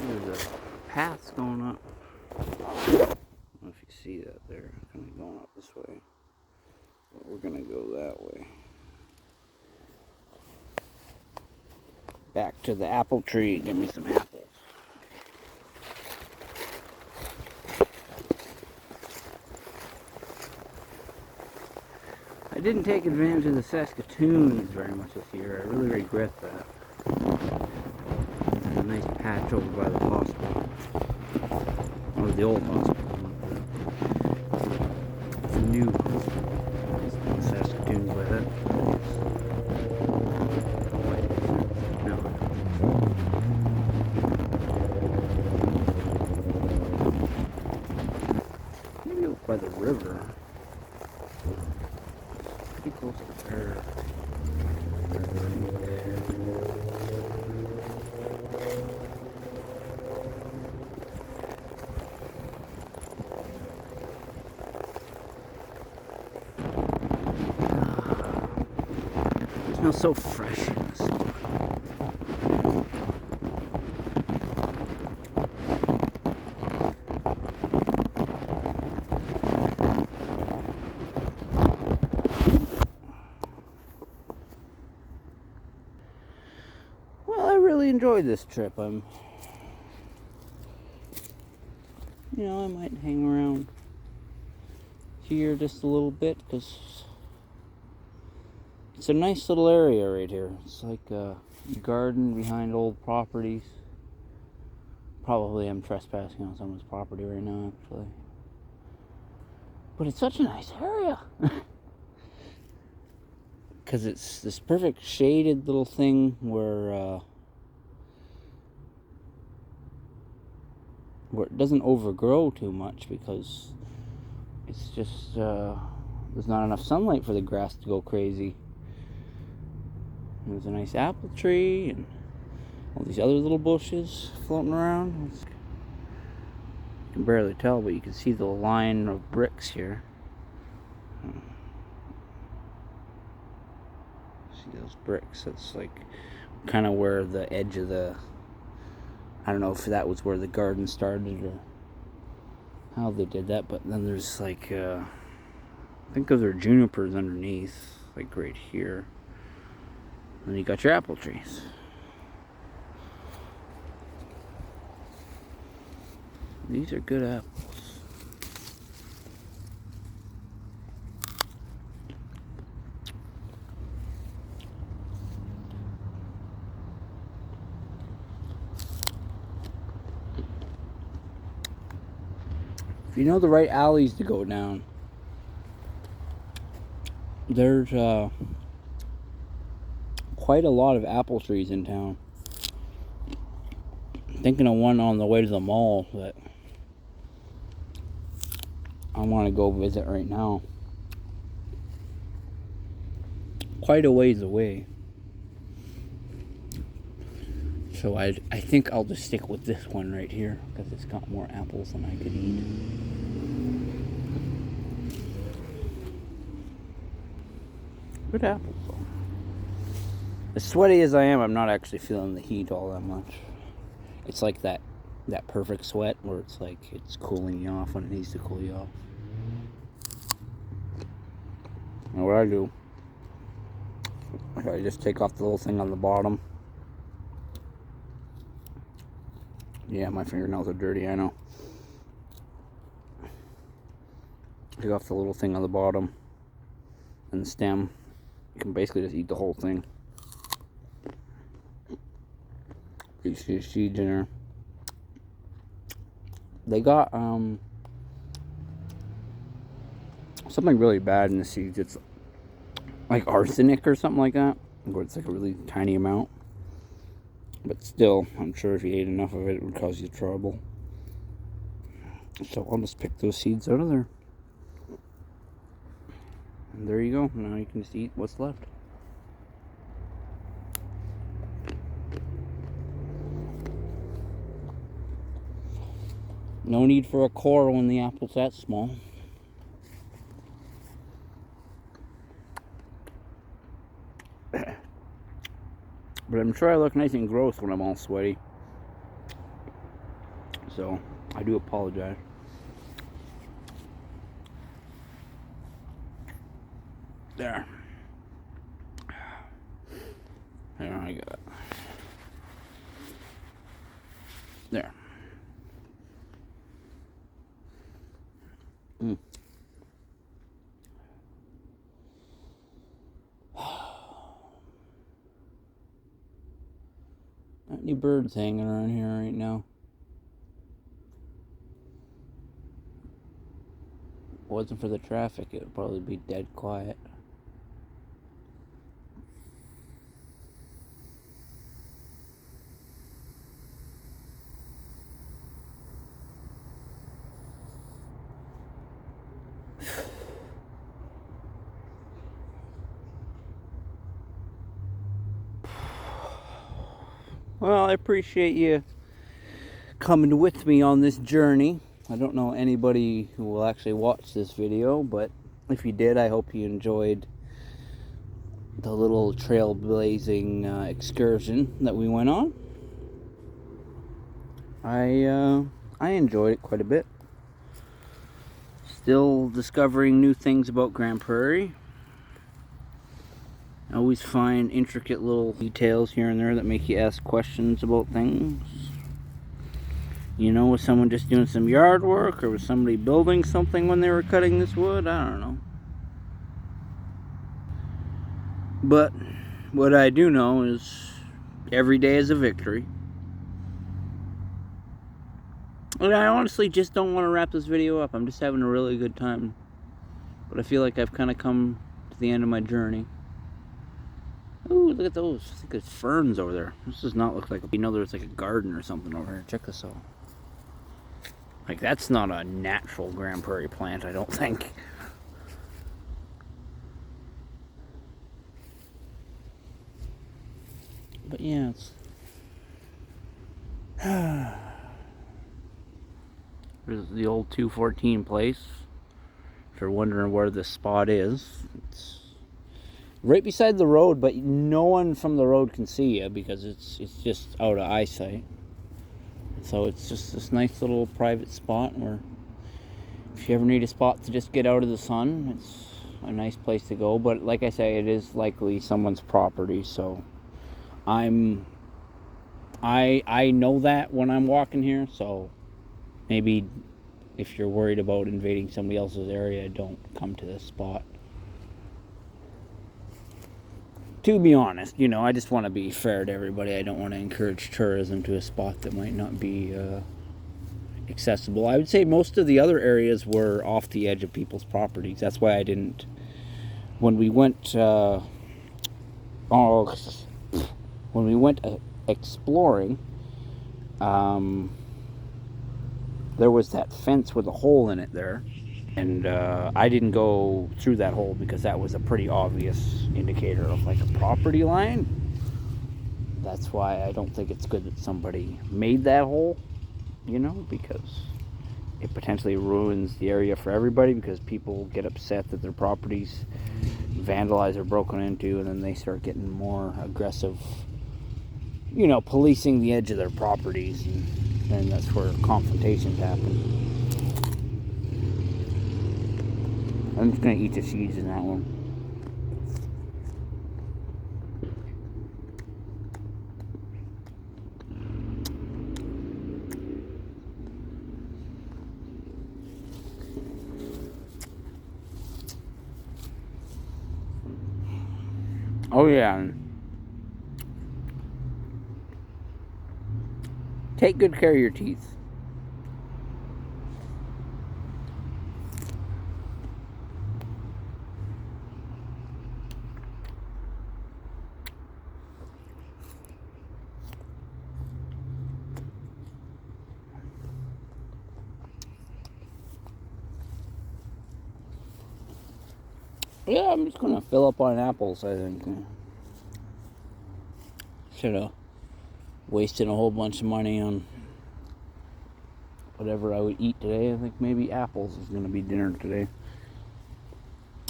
There's a path going up. I don't know if you see that there, kind of going up this way. But we're gonna go that way. Back to the apple tree. Give me some apples. I didn't take advantage of the Saskatoons very much this year. I really regret that. There's a nice patch over by the hospital. Or the old hospital. It's a new hospital. The Saskatoons by that place. No. Maybe up by the river. Pretty close to there. It smells so fresh in this spot. Well, I really enjoyed this trip. I might hang around here just a little bit because it's a nice little area right here. It's like garden behind old properties. Probably I'm trespassing on someone's property right now, actually. But it's such a nice area. Because it's this perfect shaded little thing where it doesn't overgrow too much, because it's just there's not enough sunlight for the grass to go crazy. And there's a nice apple tree and all these other little bushes floating around. You can barely tell, but you can see the line of bricks here. See those bricks? That's like kind of where the edge of the, I don't know if that was where the garden started or how they did that, but then there's like I think those are junipers underneath, like right here. And you got your apple trees. These are good apples. If you know the right alleys to go down, there's quite a lot of apple trees in town. I'm thinking of one on the way to the mall that I want to go visit right now. Quite a ways away. So I think I'll just stick with this one right here, because it's got more apples than I could eat. Good apples though. As sweaty as I am, I'm not actually feeling the heat all that much. It's like that perfect sweat where it's like it's cooling you off when it needs to cool you off. And what I do, I just take off the little thing on the bottom. Yeah, my fingernails are dirty, I know. Take off the little thing on the bottom and the stem. You can basically just eat the whole thing. You see seeds in there. They got something really bad in the seeds. It's like arsenic or something like that, where it's like a really tiny amount. But still, I'm sure if you ate enough of it, it would cause you trouble. So I'll just pick those seeds out of there. And there you go. Now you can just eat what's left. No need for a core when the apple's that small. But I'm sure I look nice and gross when I'm all sweaty. So, I do apologize. There. There, I got it. There. Not any birds hanging around here right now. If it wasn't for the traffic, it would probably be dead quiet. Well, I appreciate you coming with me on this journey. I don't know anybody who will actually watch this video, but if you did, I hope you enjoyed the little trailblazing excursion that we went on. I enjoyed it quite a bit. Still discovering new things about Grande Prairie. I always find intricate little details here and there that make you ask questions about things. You know, was someone just doing some yard work, or was somebody building something when they were cutting this wood? I don't know. But what I do know is Every day is a victory. And I honestly just don't want to wrap this video up. I'm just having a really good time. But I feel like I've kind of come to the end of my journey. Ooh, look at those. Look at ferns over there. This does not look like there's like a garden or something over here. Check this out. Like, that's not a natural Grand Prairie plant, I don't think. But yeah, it's... There's the old 214 place. If you're wondering where this spot is, it's right beside the road, but no one from the road can see you because it's just out of eyesight. So it's just this nice little private spot where if you ever need a spot to just get out of the sun, it's a nice place to go. But like I say, it is likely someone's property, so I know that when I'm walking here, so maybe if you're worried about invading somebody else's area, don't come to this spot. To be honest, I just want to be fair to everybody. I don't want to encourage tourism to a spot that might not be accessible. I would say most of the other areas were off the edge of people's properties. That's why I didn't... When we went... exploring, there was that fence with a hole in it there, and I didn't go through that hole because that was a pretty obvious indicator of like a property line. That's why I don't think it's good that somebody made that hole, because it potentially ruins the area for everybody, because people get upset that their properties vandalized or broken into, and then they start getting more aggressive, policing the edge of their properties, and then that's where confrontations happen. I'm just going to eat the seeds in that one. Oh yeah. Take good care of your teeth. Yeah, I'm just gonna fill up on apples, I think. Should have wasted a whole bunch of money on whatever I would eat today. I think maybe apples is gonna be dinner today.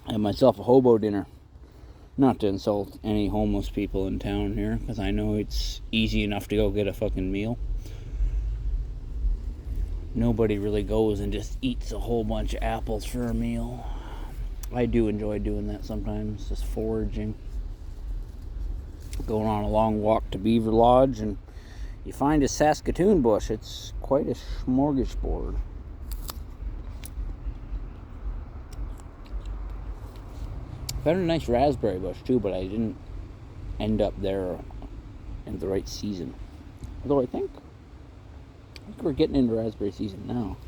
I had myself a hobo dinner. Not to insult any homeless people in town here, because I know it's easy enough to go get a fucking meal. Nobody really goes and just eats a whole bunch of apples for a meal. I do enjoy doing that sometimes, just foraging. Going on a long walk to Beaver Lodge, and you find a Saskatoon bush. It's quite a smorgasbord. Found a nice raspberry bush too, but I didn't end up there in the right season. Although I think we're getting into raspberry season now.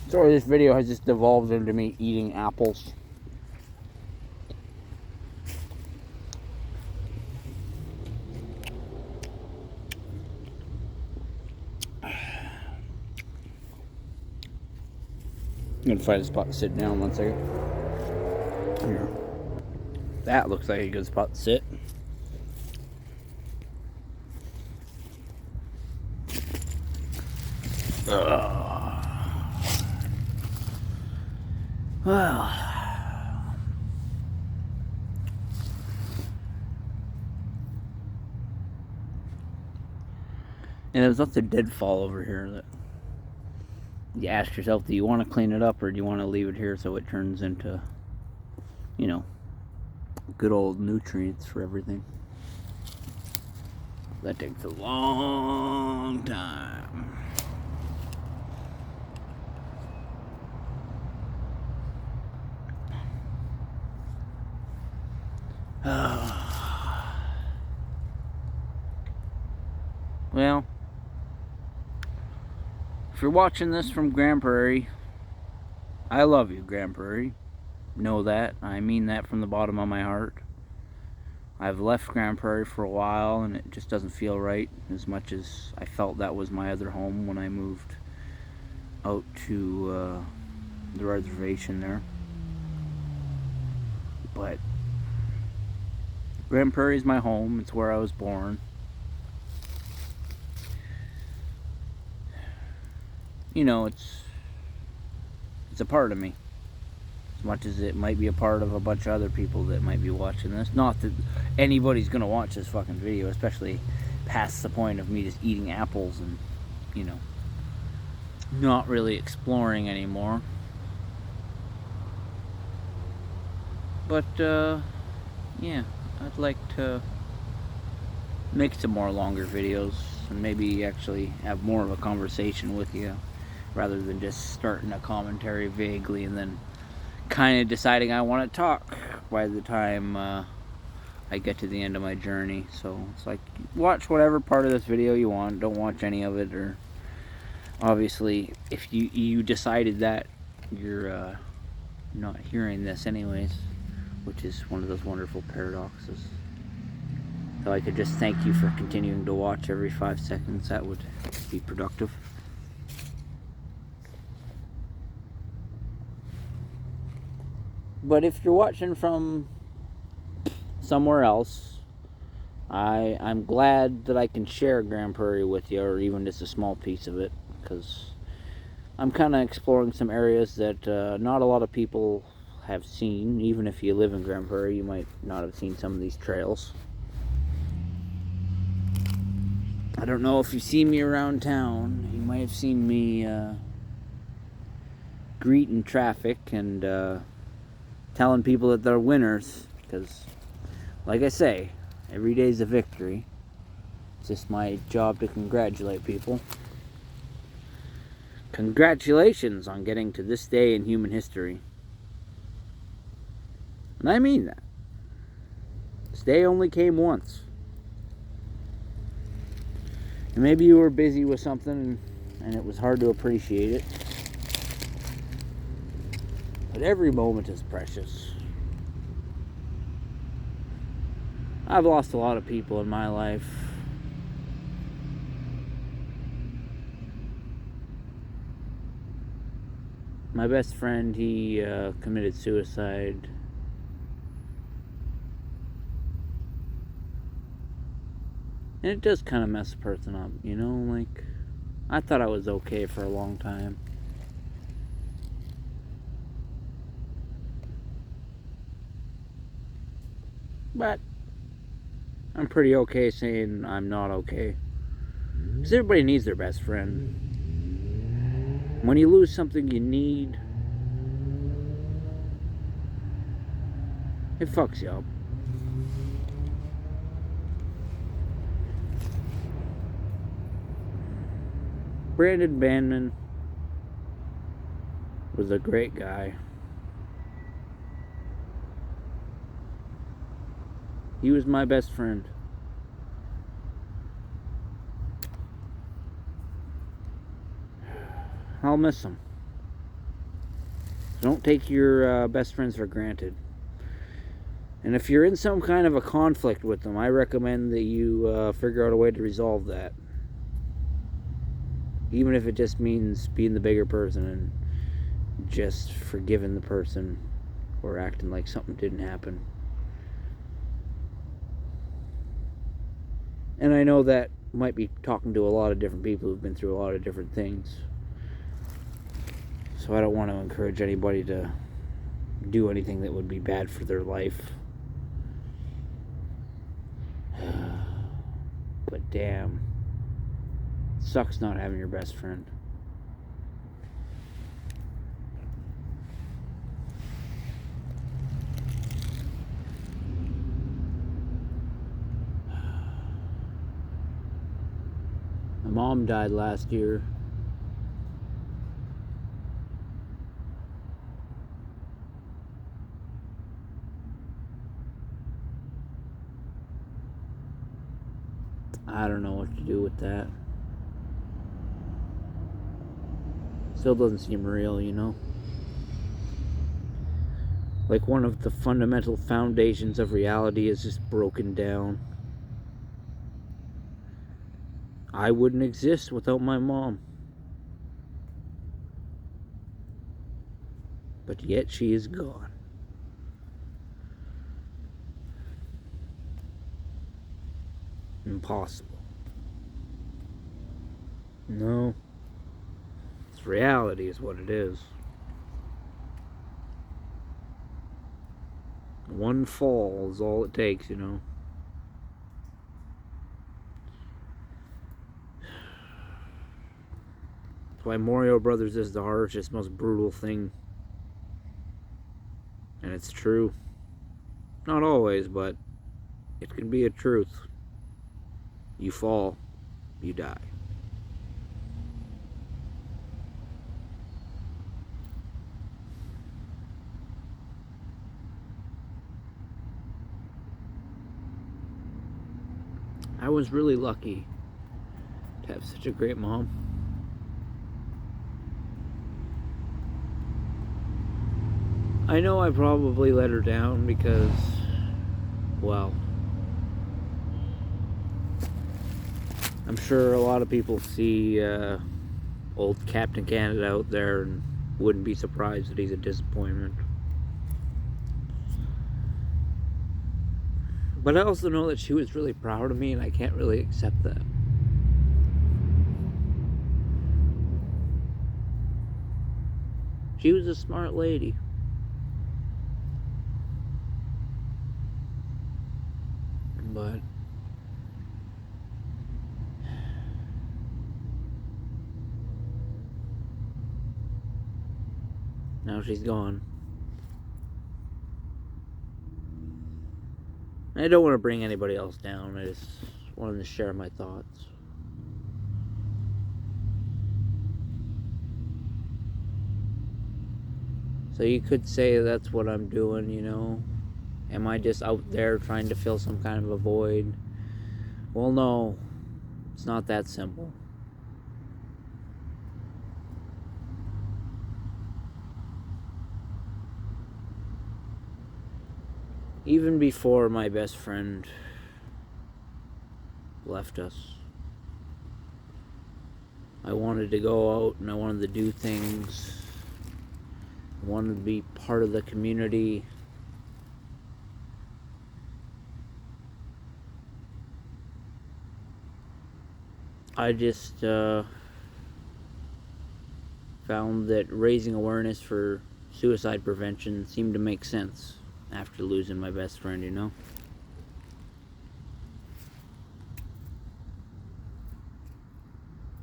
Sorry, this video has just devolved into me eating apples. I'm gonna find a spot to sit down 1 second. Here. That looks like a good spot to sit. Well, and there's lots of deadfall over here that you ask yourself, do you want to clean it up or do you want to leave it here so it turns into, you know, good old nutrients for everything? That takes a long time. Well, if you're watching this from Grand Prairie, I love you, Grand Prairie. Know that. I mean that from the bottom of my heart. I've left Grand Prairie for a while and it just doesn't feel right as much as I felt that was my other home when I moved out to the reservation there. But Grand Prairie is my home. It's where I was born. You know, it's a part of me. As much as it might be a part of a bunch of other people that might be watching this. Not that anybody's gonna watch this fucking video, especially past the point of me just eating apples and, you know, not really exploring anymore. But, yeah, I'd like to make some more longer videos and maybe actually have more of a conversation with you rather than just starting a commentary vaguely and then kind of deciding I want to talk by the time I get to the end of my journey. So it's like, watch whatever part of this video you want, don't watch any of it. Or obviously if you decided that, you're not hearing this anyways, which is one of those wonderful paradoxes. So I could just thank you for continuing to watch every 5 seconds. That would be productive. But if you're watching from somewhere else, I'm glad that I can share Grand Prairie with you, or even just a small piece of it, because I'm kind of exploring some areas that not a lot of people have seen. Even if you live in Grand Prairie, you might not have seen some of these trails. I don't know if you see me around town. You might have seen me greeting traffic and telling people that they're winners, because like I say, every day's a victory. It's just my job to congratulate people. Congratulations on getting to this day in human history. And I mean that. This day only came once. And maybe you were busy with something and it was hard to appreciate it. But every moment is precious. I've lost a lot of people in my life. My best friend, he committed suicide. And it does kind of mess a person up, you know? Like, I thought I was okay for a long time. But I'm pretty okay saying I'm not okay. Because everybody needs their best friend. When you lose something you need, it fucks you up. Brandon Banman was a great guy. He was my best friend. I'll miss him. Don't take your best friends for granted. And if you're in some kind of a conflict with them, I recommend that you figure out a way to resolve that. Even if it just means being the bigger person and just forgiving the person or acting like something didn't happen. And I know that might be talking to a lot of different people who've been through a lot of different things. So I don't want to encourage anybody to do anything that would be bad for their life. But damn, it sucks not having your best friend. mom died last year. I don't know what to do with that. Still doesn't seem real, you know? Like one of the fundamental foundations of reality is just broken down. I wouldn't exist without my mom. But yet she is gone. Impossible. No. It's reality is what it is. One fall is all it takes, you know. That's why Mario Brothers is the harshest, most brutal thing. And it's true. Not always, but it can be a truth. You fall, you die. I was really lucky to have such a great mom. I know I probably let her down because, well, I'm sure a lot of people see old Captain Canada out there and wouldn't be surprised that he's a disappointment. But I also know that she was really proud of me, and I can't really accept that. She was a smart lady. But now she's gone. I don't want to bring anybody else down. I just wanted to share my thoughts. So you could say that's what I'm doing, you know? Am I just out there trying to fill some kind of a void? Well, no. It's not that simple. Even before my best friend left us, I wanted to go out and I wanted to do things. I wanted to be part of the community. I just found that raising awareness for suicide prevention seemed to make sense after losing my best friend, you know?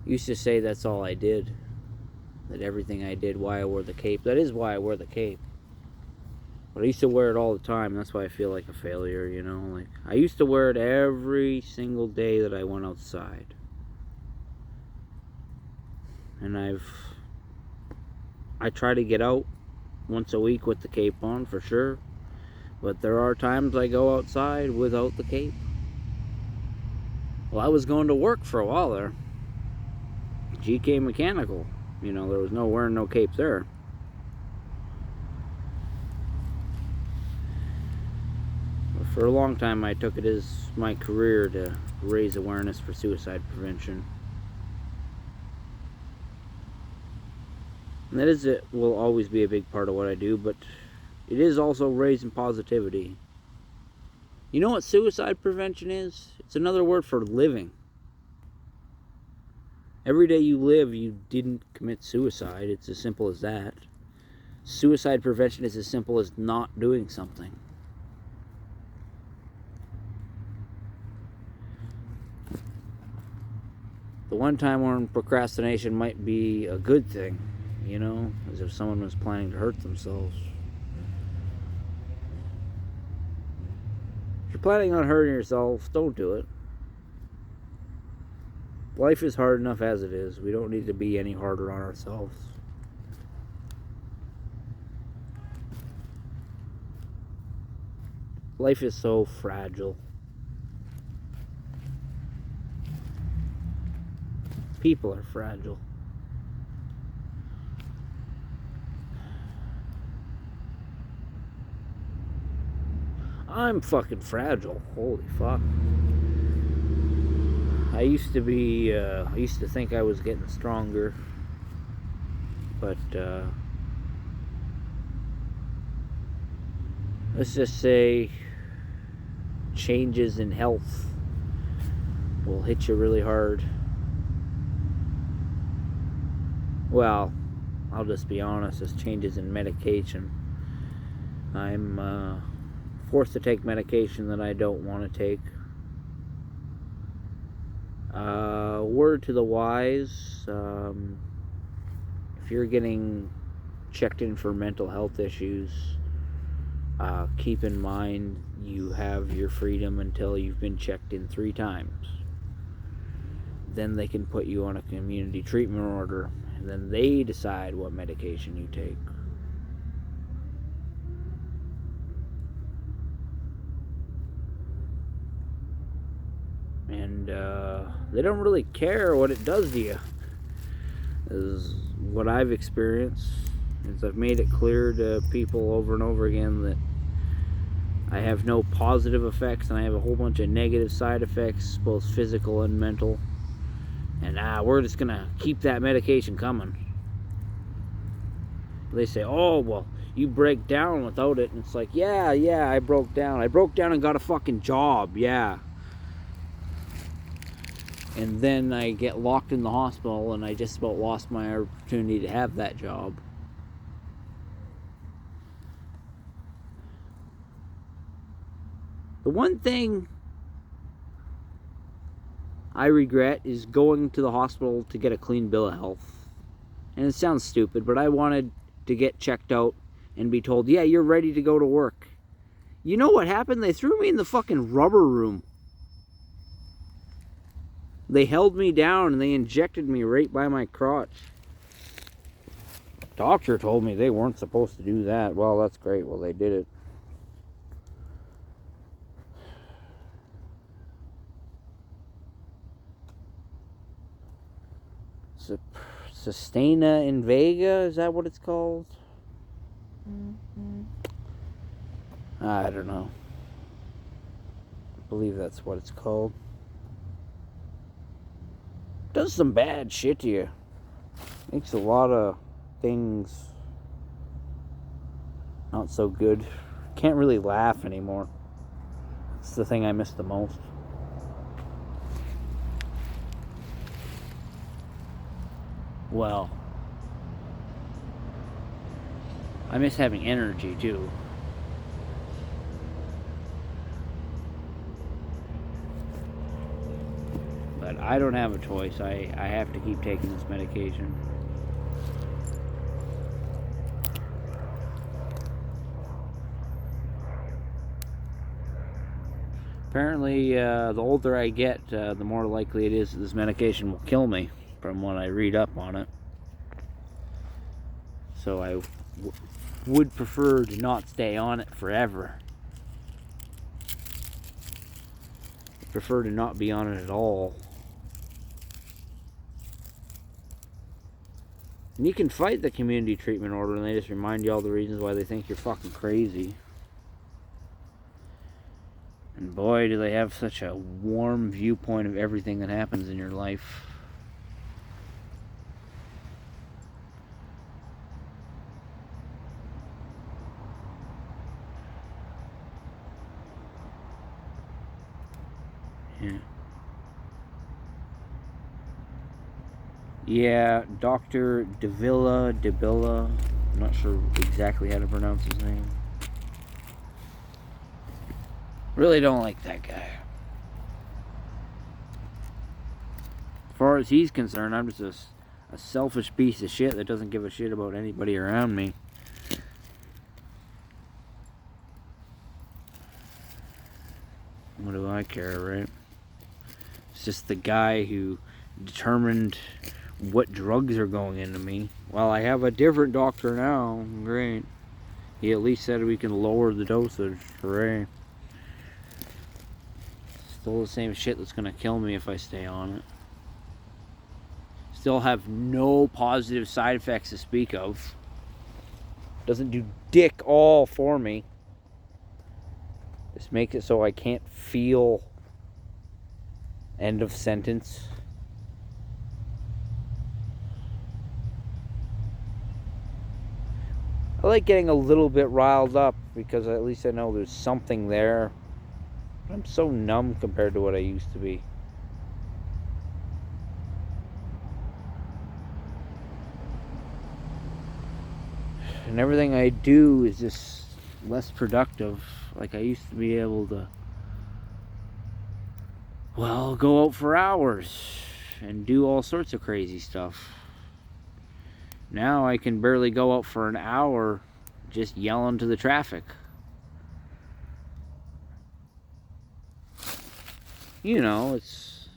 Used to say that's all I did. That everything I did, why I wore the cape. That is why I wear the cape. But I used to wear it all the time. That's why I feel like a failure, you know? Like, I used to wear it every single day that I went outside. And I try to get out once a week with the cape on, for sure. But there are times I go outside without the cape. Well, I was going to work for a while there. GK Mechanical. You know, there was no wearing no cape there. But for a long time, I took it as my career to raise awareness for suicide prevention. And that is, it will always be a big part of what I do, but it is also raising positivity. You know what suicide prevention is? It's another word for living. Every day you live, you didn't commit suicide. It's as simple as that. Suicide prevention is as simple as not doing something. The one time when procrastination might be a good thing, you know, as if someone was planning to hurt themselves. If you're planning on hurting yourself, don't do it. Life is hard enough as it is. We don't need to be any harder on ourselves. Life is so fragile. People are fragile. I'm fucking fragile. Holy fuck. I used to think I was getting stronger, but let's just say changes in health will hit you really hard. Well, I'll just be honest, it's changes in medication. I'm forced to take medication that I don't want to take. Word to the wise, if you're getting checked in for mental health issues, keep in mind you have your freedom until you've been checked in 3 times. Then they can put you on a community treatment order, and then they decide what medication you take. And they don't really care what it does to you. Is what I've experienced. Is I've made it clear to people over and over again that I have no positive effects, and I have a whole bunch of negative side effects, both physical and mental. And we're just gonna keep that medication coming. They say, oh, well, you break down without it. And it's like, yeah, I broke down. I broke down and got a fucking job, yeah. And then I get locked in the hospital, and I just about lost my opportunity to have that job. The one thing I regret is going to the hospital to get a clean bill of health. And it sounds stupid, but I wanted to get checked out and be told, yeah, you're ready to go to work. You know what happened? They threw me in the fucking rubber room. They held me down and they injected me right by my crotch. Doctor told me they weren't supposed to do that. Well, that's great. Well, they did it. Sustaina in Vega, is that what it's called? I don't know. I believe that's what it's called. Does some bad shit to you. Makes a lot of things not so good. Can't really laugh anymore. It's the thing I miss the most. Well, I miss having energy too. But I don't have a choice. I have to keep taking this medication. Apparently, the older I get, the more likely it is that this medication will kill me, from what I read up on it. So I would prefer to not stay on it forever. I prefer to not be on it at all. And you can fight the community treatment order, and they just remind you all the reasons why they think you're fucking crazy. And boy, do they have such a warm viewpoint of everything that happens in your life. Yeah, Dr. Davila, I'm not sure exactly how to pronounce his name. Really don't like that guy. As far as he's concerned, I'm just a selfish piece of shit that doesn't give a shit about anybody around me. What do I care, right? It's just the guy who determined what drugs are going into me. Well, I have a different doctor now. Great. He at least said we can lower the dosage. Hooray. Still the same shit that's gonna kill me if I stay on it. Still have no positive side effects to speak of. Doesn't do dick all for me. Just makes it so I can't feel. End of sentence. I like getting a little bit riled up because at least I know there's something there. I'm so numb compared to what I used to be. And everything I do is just less productive. Like I used to be able to, well, go out for hours and do all sorts of crazy stuff. Now I can barely go out for an hour just yelling to the traffic. You know, it's...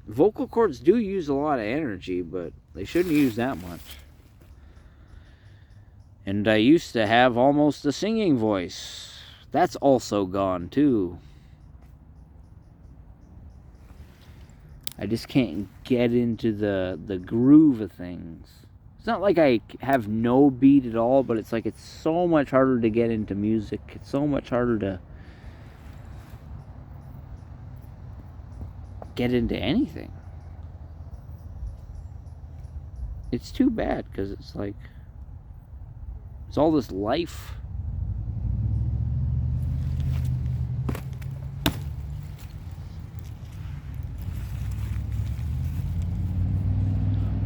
vocal cords do use a lot of energy, but they shouldn't use that much. And I used to have almost a singing voice. That's also gone too. I just can't get into the groove of things. It's not like I have no beat at all, but it's like it's so much harder to get into music. It's so much harder to get into anything. It's too bad because it's like it's all this life.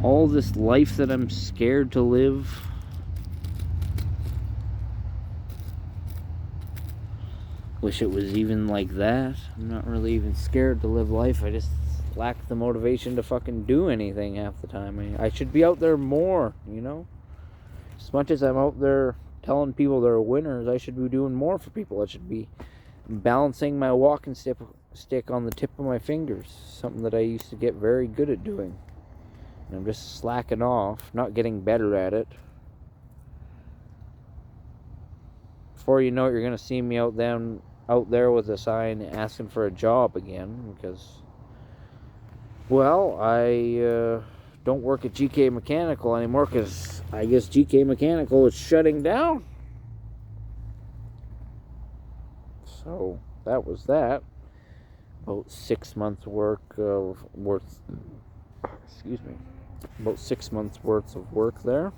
All this life that I'm scared to live. Wish it was even like that. I'm not really even scared to live life. I just lack the motivation to fucking do anything half the time. I should be out there more, you know? As much as I'm out there telling people they're winners, I should be doing more for people. I should be balancing my walking stick on the tip of my fingers. Something that I used to get very good at doing. And I'm just slacking off, not getting better at it. Before you know it, you're going to see me out there with a sign asking for a job again. Because, well, I don't work at GK Mechanical anymore because I guess GK Mechanical is shutting down. So, that was that. About 6 months about 6 months worth of work there.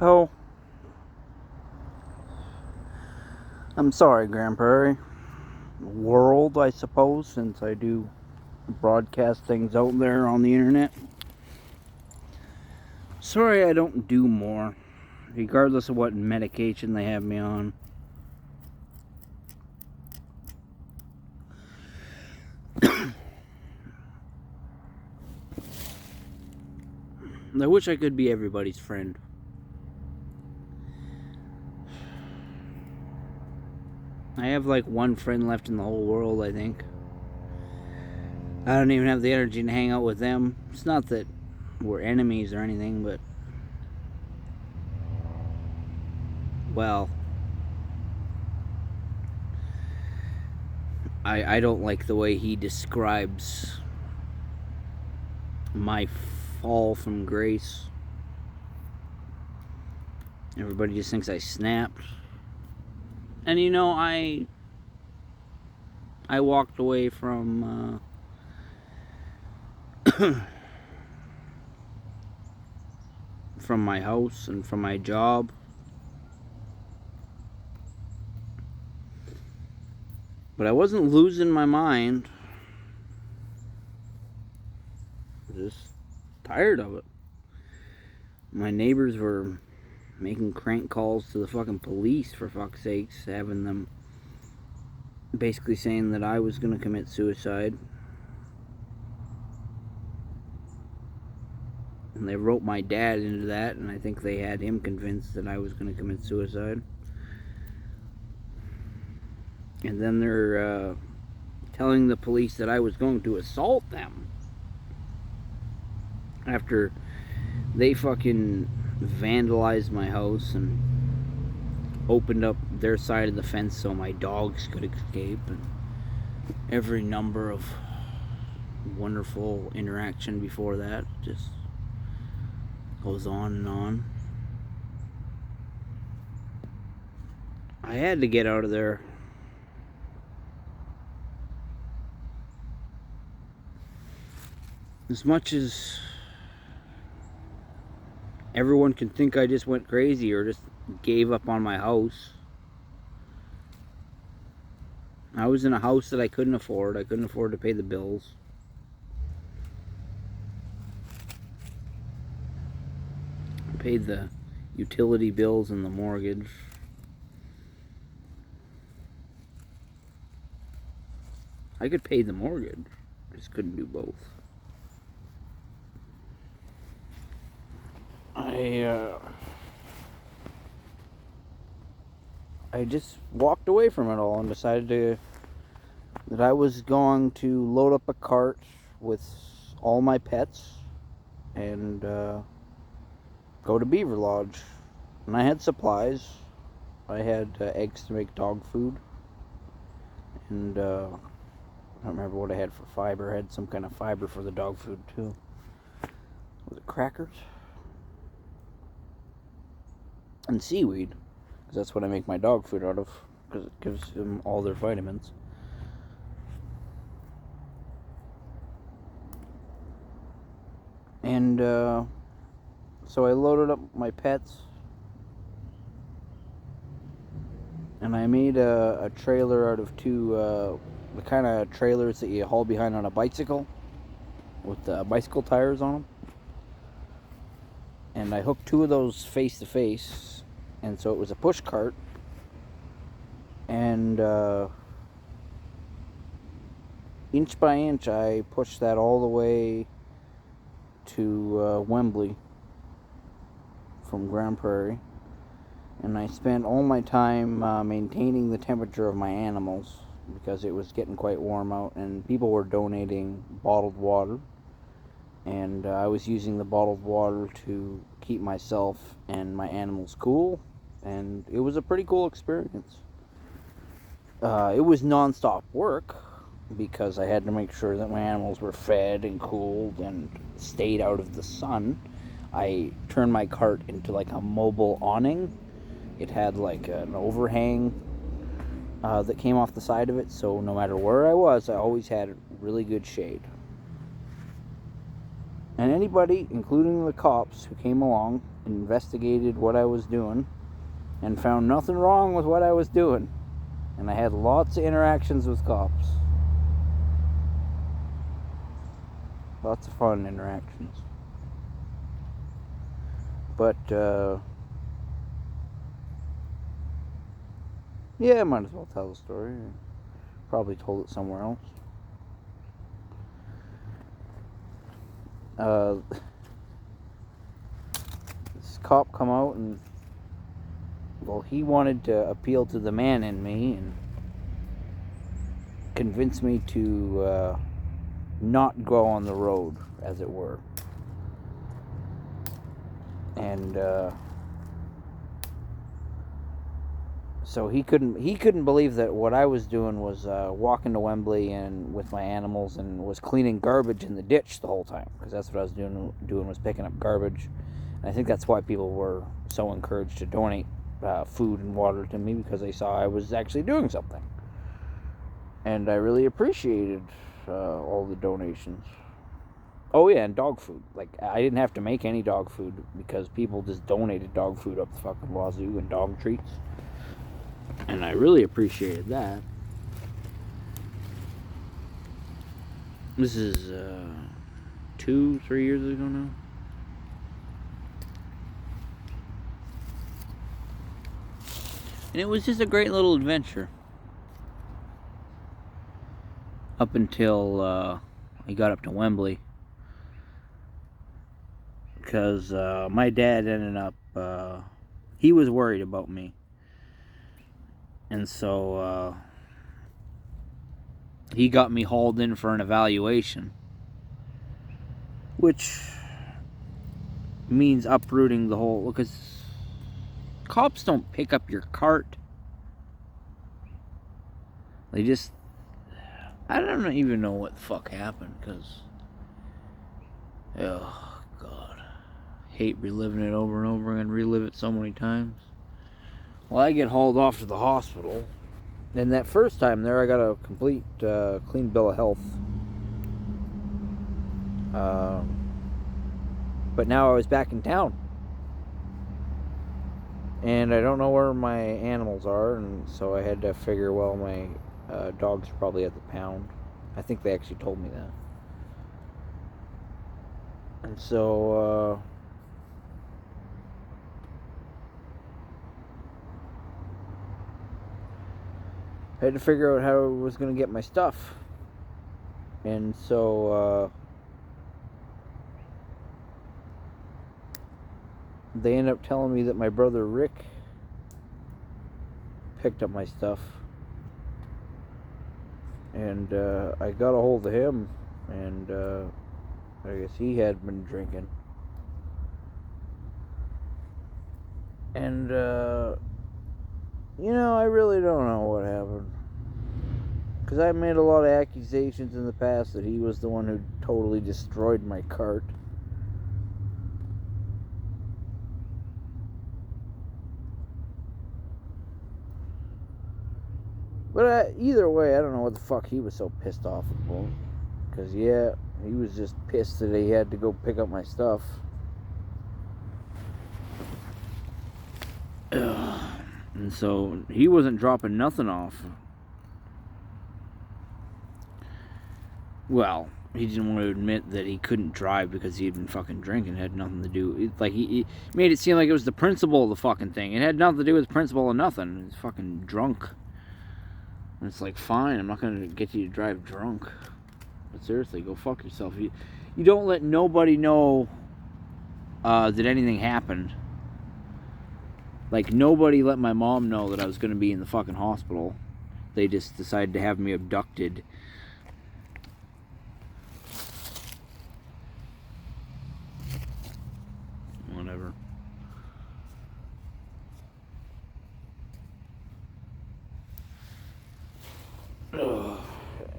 Oh, I'm sorry, Grand Prairie world, I suppose, since I do broadcast things out there on the internet. Sorry I don't do more, regardless of what medication they have me on. I wish I could be everybody's friend. I have like one friend left in the whole world, I think. I don't even have the energy to hang out with them. It's not that we're enemies or anything, but... well... I don't like the way he describes my fall from grace. Everybody just thinks I snapped. And you know, I I walked away from from my house and from my job. But I wasn't losing my mind. Just tired of it. My neighbors were making crank calls to the fucking police, for fuck's sakes, having them basically saying that I was going to commit suicide. And they wrote my dad into that, and I think they had him convinced that I was going to commit suicide. And then they're telling the police that I was going to assault them. After they fucking vandalized my house and opened up their side of the fence so my dogs could escape, and every number of wonderful interaction before that just goes on and on. I had to get out of there. As much as everyone can think I just went crazy or just gave up on my house, I was in a house that I couldn't afford. I couldn't afford to pay the bills. I paid the utility bills and the mortgage. I could pay the mortgage, just couldn't do both. I just walked away from it all and decided that I was going to load up a cart with all my pets and go to Beaver Lodge. And I had supplies. I had eggs to make dog food, and I don't remember what I had for fiber. I had some kind of fiber for the dog food too. Was it crackers? And seaweed, because that's what I make my dog food out of, because it gives them all their vitamins. And so I loaded up my pets, and I made a trailer out of two, the kind of trailers that you haul behind on a bicycle, with bicycle tires on them. And I hooked two of those face to face, and so it was a push cart. And inch by inch, I pushed that all the way to Wembley from Grand Prairie. And I spent all my time maintaining the temperature of my animals, because it was getting quite warm out, and people were donating bottled water. And I was using the bottled water to keep myself and my animals cool, and it was a pretty cool experience. It was non-stop work, because I had to make sure that my animals were fed and cooled and stayed out of the sun. I turned my cart into like a mobile awning. It had like an overhang that came off the side of it, so no matter where I was, I always had really good shade. And anybody, including the cops who came along, investigated what I was doing and found nothing wrong with what I was doing. And I had lots of interactions with cops. Lots of fun interactions. But, yeah, I might as well tell the story. Probably told it somewhere else. This cop come out, and well, he wanted to appeal to the man in me and convince me to not go on the road, as it were. And so he couldn't believe that what I was doing was walking to Wembley and with my animals, and was cleaning garbage in the ditch the whole time, because that's what I was doing was picking up garbage. And I think that's why people were so encouraged to donate food and water to me, because they saw I was actually doing something. And I really appreciated all the donations. Oh yeah, and dog food. Like, I didn't have to make any dog food because people just donated dog food up the fucking wazoo and dog treats. And I really appreciated that. This is 2-3 years ago now. And it was just a great little adventure. Up until I got up to Wembley. Because my dad ended up, he was worried about me. And so he got me hauled in for an evaluation. Which means uprooting the whole... Because cops don't pick up your cart. They just... I don't even know what the fuck happened, because... Oh, God. Hate reliving it over and over again, relive it so many times. Well, I get hauled off to the hospital. And that first time there, I got a complete clean bill of health. But now I was back in town. And I don't know where my animals are, and so I had to figure, well, my dog's probably at the pound. I think they actually told me that. And so, I had to figure out how I was going to get my stuff. And so, they ended up telling me that my brother Rick picked up my stuff. And I got a hold of him, and I guess he had been drinking. And, you know, I really don't know what happened. Because I made a lot of accusations in the past that he was the one who totally destroyed my cart. But either way, I don't know what the fuck he was so pissed off about. Because, yeah, he was just pissed that he had to go pick up my stuff. And so, he wasn't dropping nothing off. Well, he didn't want to admit that he couldn't drive because he had been fucking drinking. It had nothing to do... Like, he made it seem like it was the principle of the fucking thing. It had nothing to do with the principle of nothing. He was fucking drunk. And it's like, fine, I'm not going to get you to drive drunk. But seriously, go fuck yourself. You don't let nobody know that anything happened. Like, nobody let my mom know that I was going to be in the fucking hospital. They just decided to have me abducted. Whatever.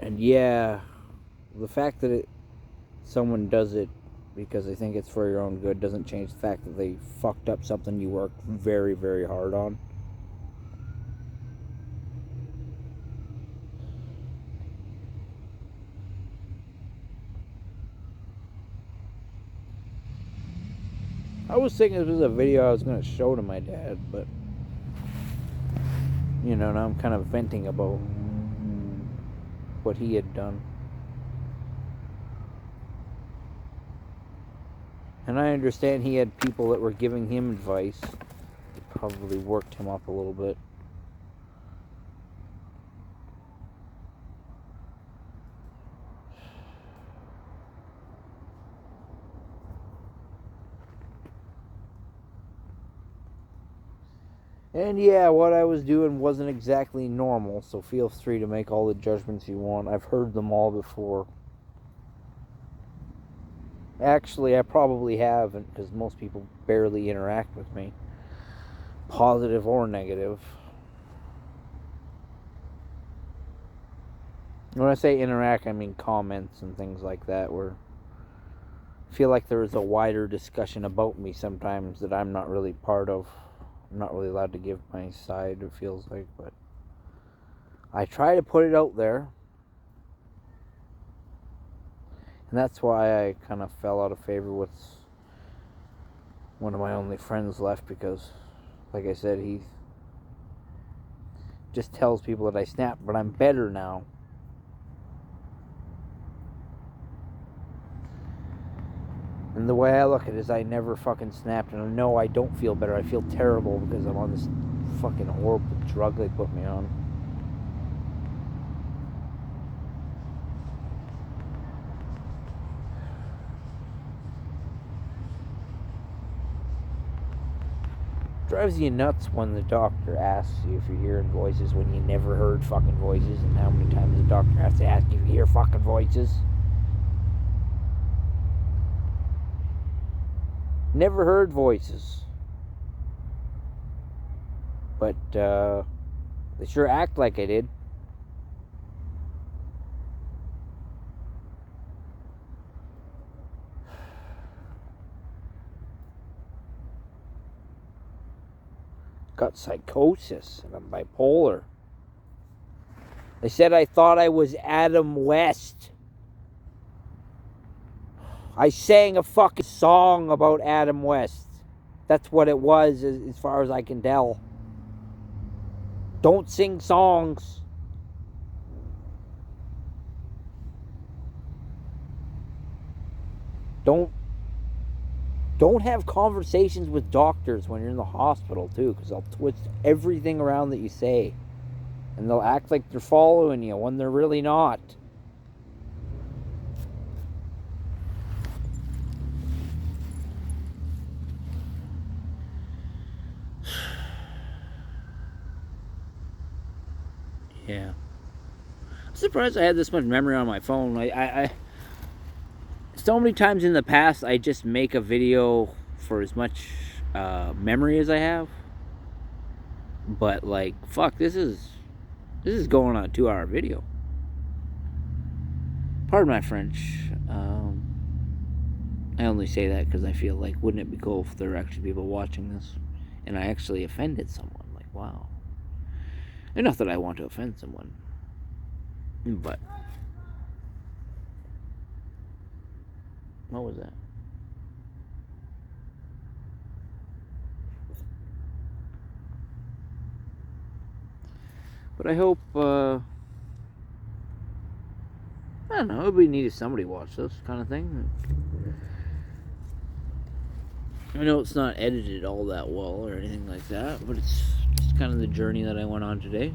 And yeah, the fact that someone does it because they think it's for your own good doesn't change the fact that they fucked up something you worked very, very hard on. I was thinking this was a video I was going to show to my dad, but you know, now I'm kind of venting about what he had done. And I understand he had people that were giving him advice. It probably worked him up a little bit. And yeah, what I was doing wasn't exactly normal, so feel free to make all the judgments you want. I've heard them all before. Actually, I probably haven't, because most people barely interact with me, positive or negative. When I say interact, I mean comments and things like that, where I feel like there is a wider discussion about me sometimes that I'm not really part of. I'm not really allowed to give my side, it feels like, but I try to put it out there. And that's why I kind of fell out of favor with one of my only friends left, because, like I said, he just tells people that I snap, but I'm better now. And the way I look at it is I never fucking snapped, and I know I don't feel better. I feel terrible because I'm on this fucking horrible drug they put me on. Drives you nuts when the doctor asks you if you're hearing voices when you never heard fucking voices, and how many times the doctor has to ask you if you hear fucking voices. Never heard voices. But they sure act like I did. Got psychosis and I'm bipolar. They said I thought I was Adam West. I sang a fucking song about Adam West. That's what it was, as far as I can tell. Don't sing songs. Don't have conversations with doctors when you're in the hospital, too, because they'll twist everything around that you say. And they'll act like they're following you when they're really not. Yeah. I'm surprised I had this much memory on my phone. I so many times in the past, I just make a video for as much memory as I have. But like, fuck, this is going on a 2-hour video. Pardon my French. I only say that because I feel like, wouldn't it be cool if there were actually people watching this, and I actually offended someone? Like, wow. And not that I want to offend someone, but what was that? But I hope, I don't know, it'd be neat if somebody watched this kind of thing. I know it's not edited all that well or anything like that, but it's just kind of the journey that I went on today.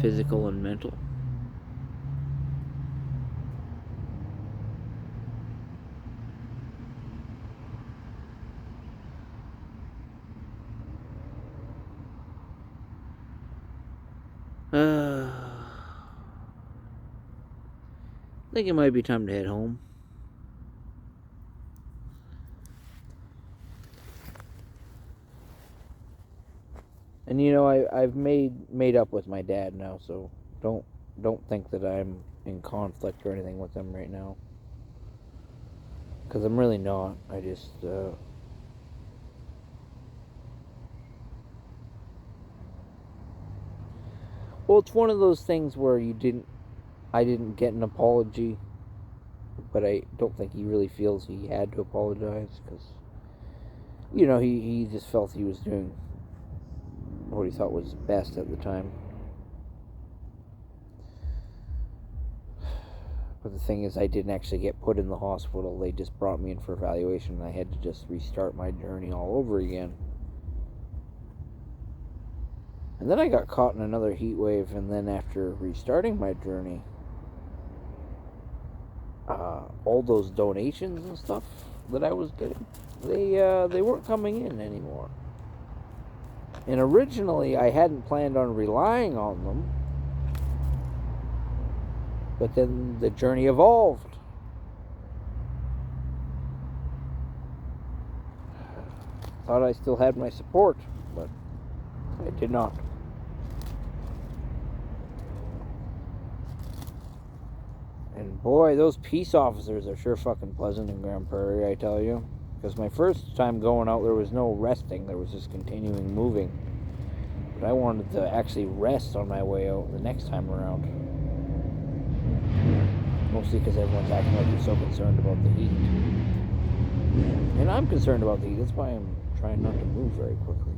Physical and mental. I think it might be time to head home. And you know, I've made up with my dad now, so don't think that I'm in conflict or anything with him right now, because I'm really not. I just well, it's one of those things where I didn't get an apology, but I don't think he really feels he had to apologize, because, you know, he just felt he was doing what he thought was best at the time. But the thing is, I didn't actually get put in the hospital. They just brought me in for evaluation, and I had to just restart my journey all over again. And then I got caught in another heat wave, and then after restarting my journey, all those donations and stuff that I was getting, they weren't coming in anymore. And originally, I hadn't planned on relying on them, but then the journey evolved. Thought I still had my support, but I did not. And boy, those peace officers are sure fucking pleasant in Grand Prairie, I tell you. Because my first time going out, there was no resting. There was just continuing moving. But I wanted to actually rest on my way out the next time around. Mostly because everyone's acting like you're so concerned about the heat. And I'm concerned about the heat. That's why I'm trying not to move very quickly.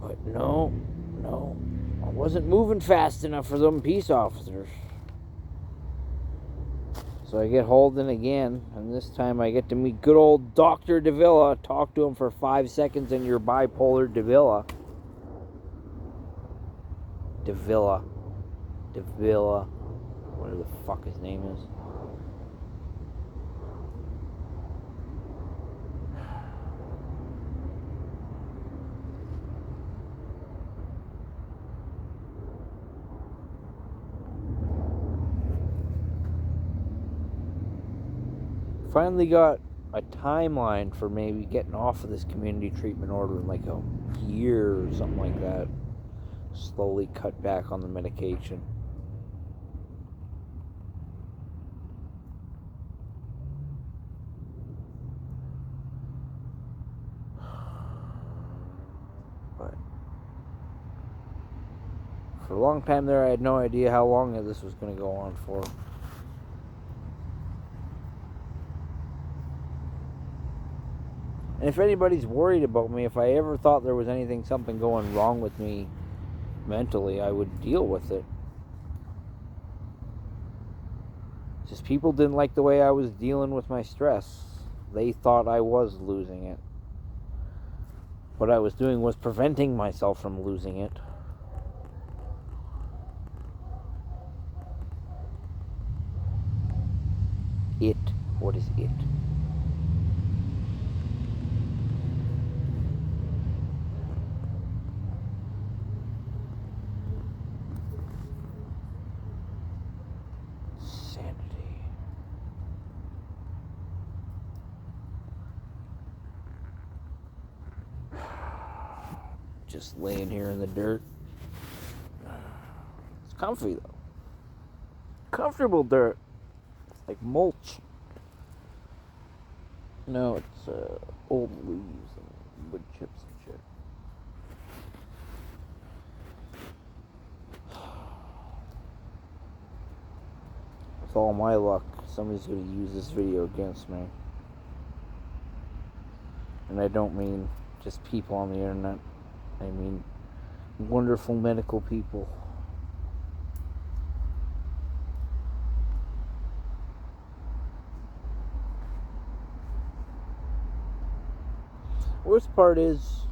But no. I wasn't moving fast enough for them peace officers. So I get hauled in again, and this time I get to meet good old Dr. Davila. Talk to him for 5 seconds, and you're bipolar Davila. Davila. Whatever the fuck his name is. Finally got a timeline for maybe getting off of this community treatment order in like a year or something like that. Slowly cut back on the medication. But for a long time there, I had no idea how long this was going to go on for. And if anybody's worried about me, if I ever thought there was something going wrong with me mentally, I would deal with it. Just people didn't like the way I was dealing with my stress. They thought I was losing it. What I was doing was preventing myself from losing it. What is it? Just laying here in the dirt. It's comfy though. Comfortable dirt. It's like mulch. No, it's old leaves and wood chips and shit. With all my luck, somebody's going to use this video against me. And I don't mean just people on the internet. I mean wonderful medical people. Worst part is,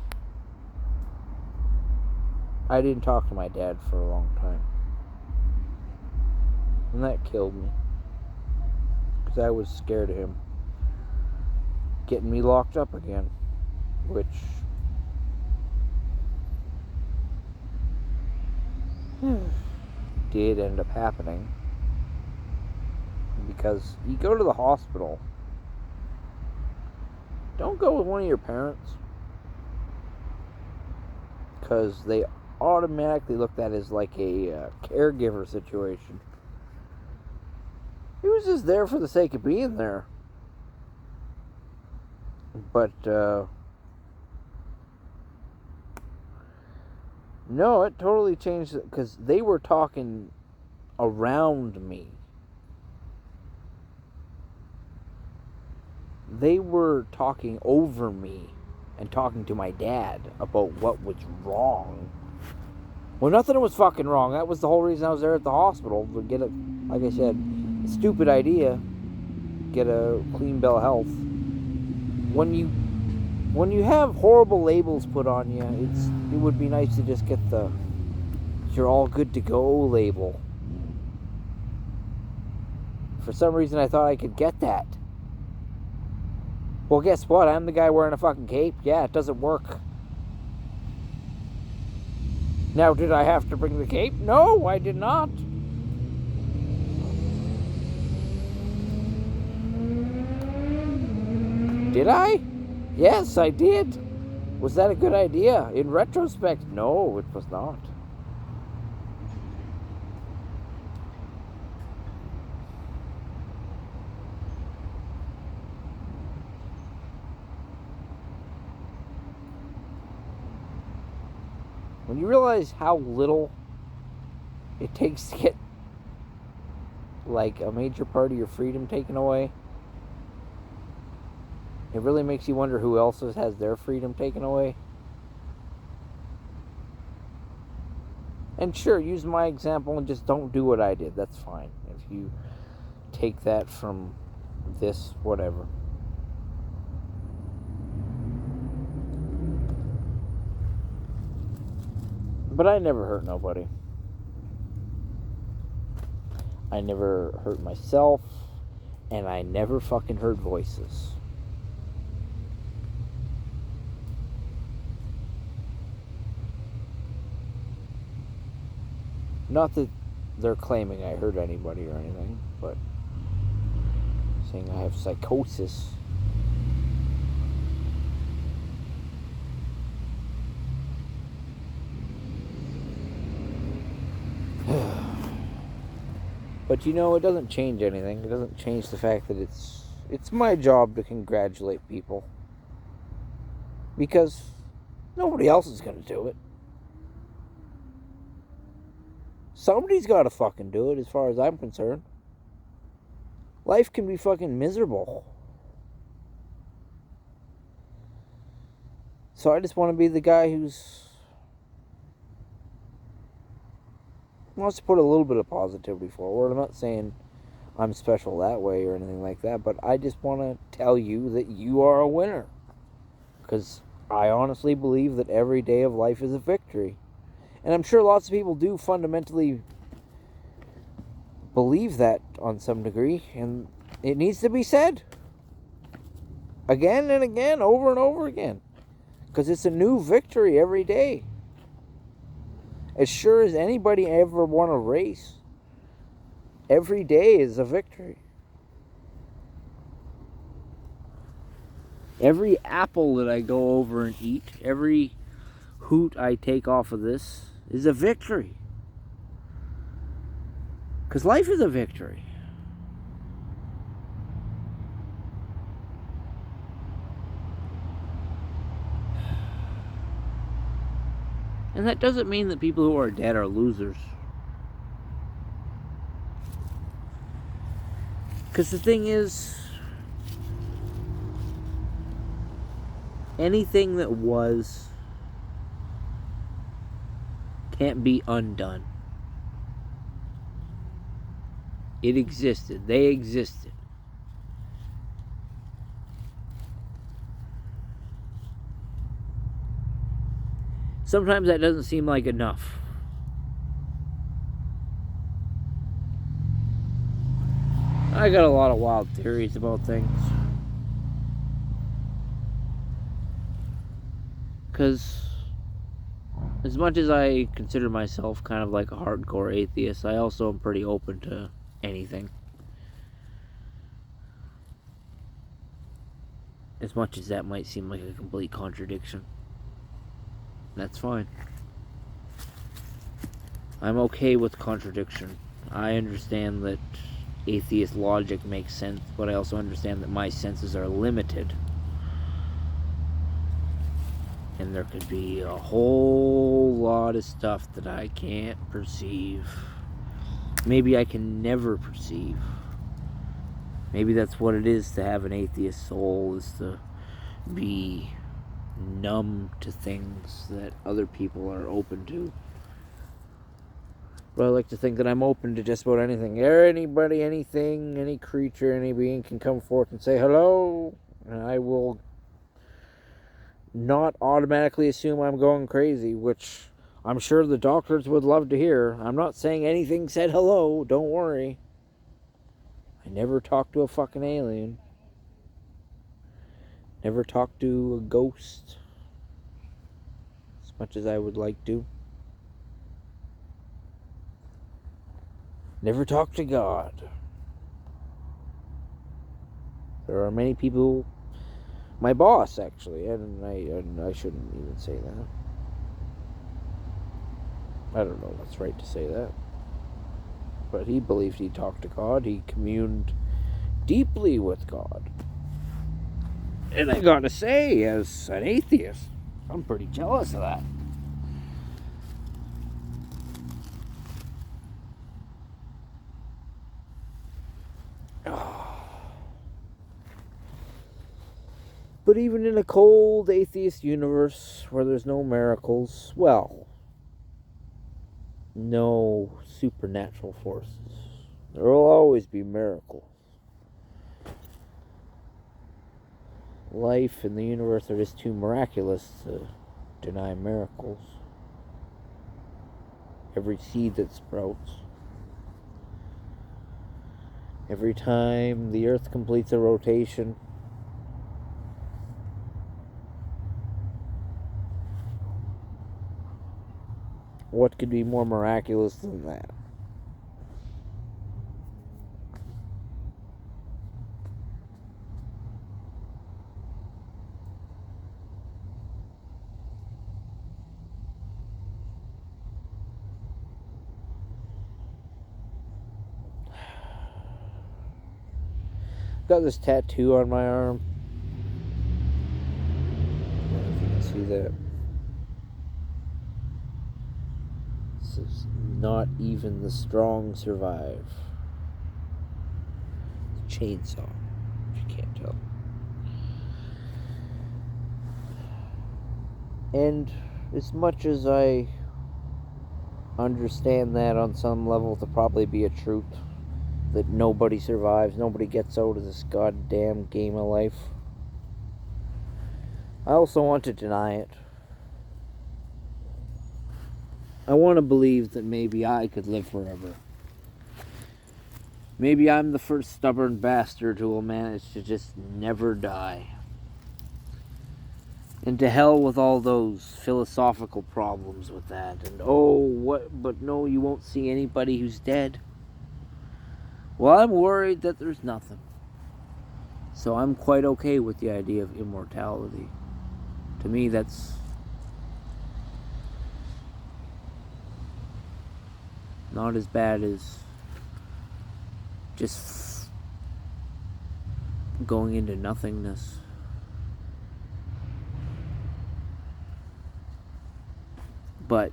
I didn't talk to my dad for a long time. And that killed me. Because I was scared of him getting me locked up again. Which did end up happening. Because you go to the hospital, don't go with one of your parents, because they automatically looked at it as like a caregiver situation. He was just there for the sake of being there. But no, it totally changed, because they were talking around me. They were talking over me and talking to my dad about what was wrong. Well, nothing was fucking wrong. That was the whole reason I was there at the hospital, to get a, like I said, stupid idea, get a clean bill of health. When you have horrible labels put on you, it would be nice to just get the "you're all good to go" label. For some reason, I thought I could get that. Well, guess what? I'm the guy wearing a fucking cape. Yeah, it doesn't work. Now, did I have to bring the cape? No, I did not. Did I? Yes, I did. Was that a good idea? In retrospect, no, it was not. When you realize how little it takes to get like a major part of your freedom taken away, it really makes you wonder who else has their freedom taken away. And sure, use my example and just don't do what I did. That's fine. If you take that from this, whatever. But I never hurt nobody. I never hurt myself. And I never fucking heard voices. Not that they're claiming I hurt anybody or anything, but saying I have psychosis. But you know, it doesn't change anything. It doesn't change the fact that it's my job to congratulate people. Because nobody else is going to do it. Somebody's got to fucking do it as far as I'm concerned. Life can be fucking miserable. So I just want to be the guy who's wants to put a little bit of positivity forward. I'm not saying I'm special that way or anything like that, but I just want to tell you that you are a winner. Because I honestly believe that every day of life is a victory. And I'm sure lots of people do fundamentally believe that on some degree, and it needs to be said again and again, over and over again, because it's a new victory every day. As sure as anybody ever won a race, every day is a victory. Every apple that I go over and eat, every hoot I take off of this is a victory. Because life is a victory. And that doesn't mean that people who are dead are losers. Because the thing is, anything that was can't be undone. It existed. They existed. Sometimes that doesn't seem like enough. I got a lot of wild theories about things. Because as much as I consider myself kind of like a hardcore atheist, I also am pretty open to anything. As much as that might seem like a complete contradiction. That's fine. I'm okay with contradiction. I understand that atheist logic makes sense, but I also understand that my senses are limited. And there could be a whole lot of stuff that I can't perceive. Maybe I can never perceive. Maybe that's what it is to have an atheist soul, is to be numb to things that other people are open to. But I like to think that I'm open to just about anything. Anybody, anything, any creature, any being can come forth and say hello, and I will not automatically assume I'm going crazy, which I'm sure the doctors would love to hear. I'm not saying anything said hello, don't worry. I never talked to a fucking alien. Never talked to a ghost. As much as I would like to. Never talked to God. There are many people, my boss actually, and I shouldn't even say that. I don't know what's right to say that. But he believed he talked to God. He communed deeply with God. And I gotta say, as an atheist, I'm pretty jealous of that. But even in a cold atheist universe where there's no miracles, well, no supernatural forces, there will always be miracles. Life and the universe are just too miraculous to deny miracles. Every seed that sprouts, every time the earth completes a rotation, what could be more miraculous than that? Got this tattoo on my arm. I don't know if you can see that. It says, "Not even the strong survive." It's a chainsaw, if you can't tell. And as much as I understand that on some level to probably be a truth, that nobody survives, nobody gets out of this goddamn game of life, I also want to deny it. I want to believe that maybe I could live forever. Maybe I'm the first stubborn bastard who will manage to just never die. And to hell with all those philosophical problems with that. And but no, you won't see anybody who's dead. Well, I'm worried that there's nothing. So I'm quite okay with the idea of immortality. To me, that's not as bad as just going into nothingness. But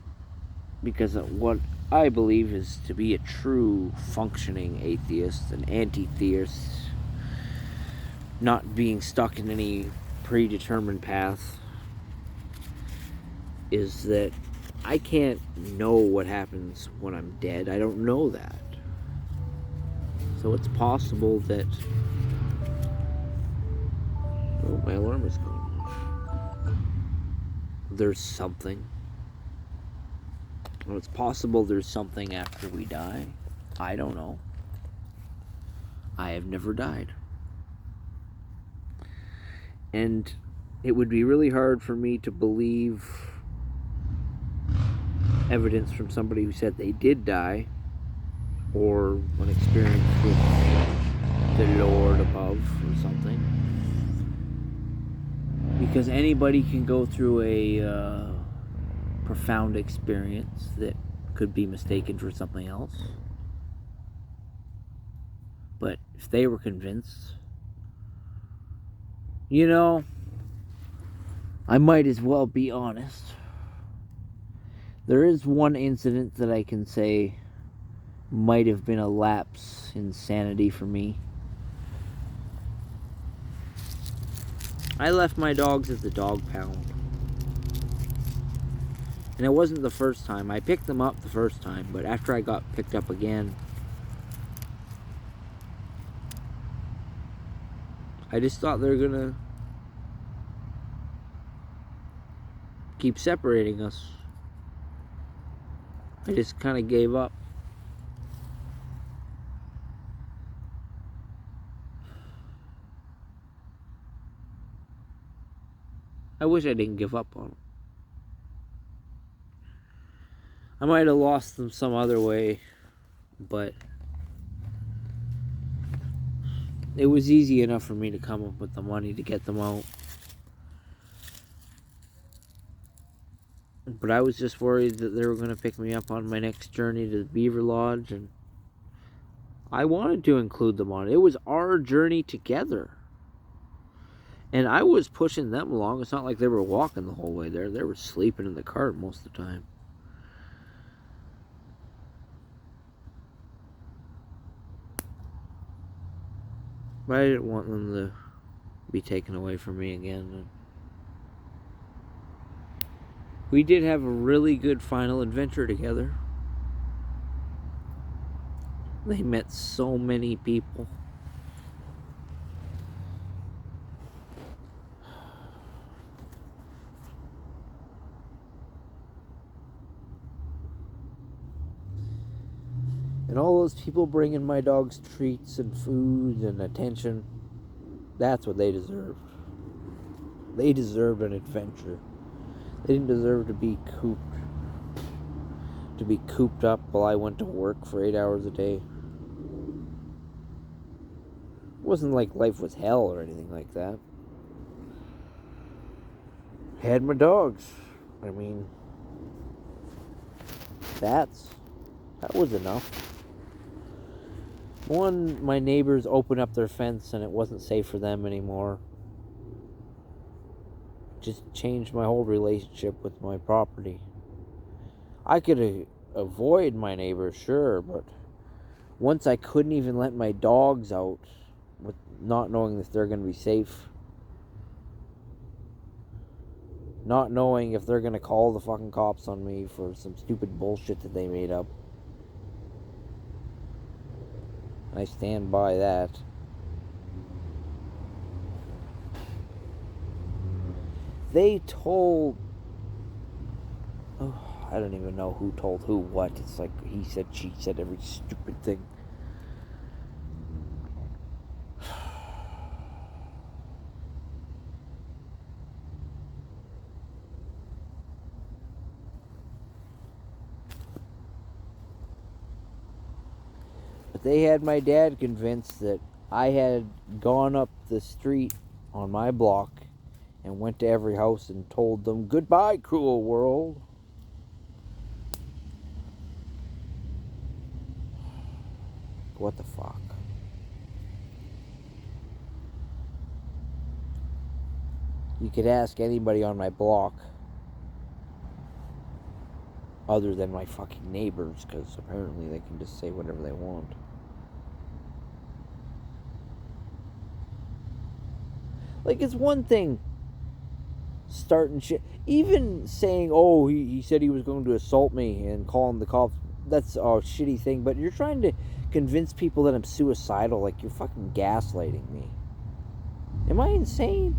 because of what I believe is to be a true functioning atheist, an anti-theist, not being stuck in any predetermined path, is that I can't know what happens when I'm dead. I don't know that. So it's possible that... Oh, my alarm is going off. There's something. Well, it's possible there's something after we die. I don't know. I have never died. And it would be really hard for me to believe evidence from somebody who said they did die, or an experience with the Lord above or something. Because anybody can go through a profound experience that could be mistaken for something else. But if they were convinced, I might as well be honest. There is one incident that I can say might have been a lapse in sanity for me. I left my dogs at the dog pound. And it wasn't the first time. I picked them up the first time, but after I got picked up again, I just thought they were gonna keep separating us. I just kind of gave up. I wish I didn't give up on them. I might have lost them some other way, but it was easy enough for me to come up with the money to get them out. But I was just worried that they were going to pick me up on my next journey to the Beaver Lodge, and I wanted to include them on it. It was our journey together. And I was pushing them along. It's not like they were walking the whole way there. They were sleeping in the cart most of the time. But I didn't want them to be taken away from me again. We did have a really good final adventure together. They met so many people. And all those people bringing my dogs treats and food and attention, that's what they deserved. They deserved an adventure. They didn't deserve to be cooped up while I went to work for 8 hours a day. It wasn't like life was hell or anything like that. Had my dogs. I mean, that was enough. One, my neighbors opened up their fence and it wasn't safe for them anymore. Just changed my whole relationship with my property. I could avoid my neighbors, sure, but once I couldn't even let my dogs out with not knowing if they're going to be safe, not knowing if they're going to call the fucking cops on me for some stupid bullshit that they made up. I stand by that. They told... Oh, I don't even know who told who what. It's like he said, she said, every stupid thing. But they had my dad convinced that I had gone up the street on my block and went to every house and told them, "Goodbye, cruel world." What the fuck? You could ask anybody on my block other than my fucking neighbors, because apparently they can just say whatever they want. Like, it's one thing starting shit, even saying, oh, he said he was going to assault me and calling the cops. That's a shitty thing, but you're trying to convince people that I'm suicidal. Like, you're fucking gaslighting me. Am I insane?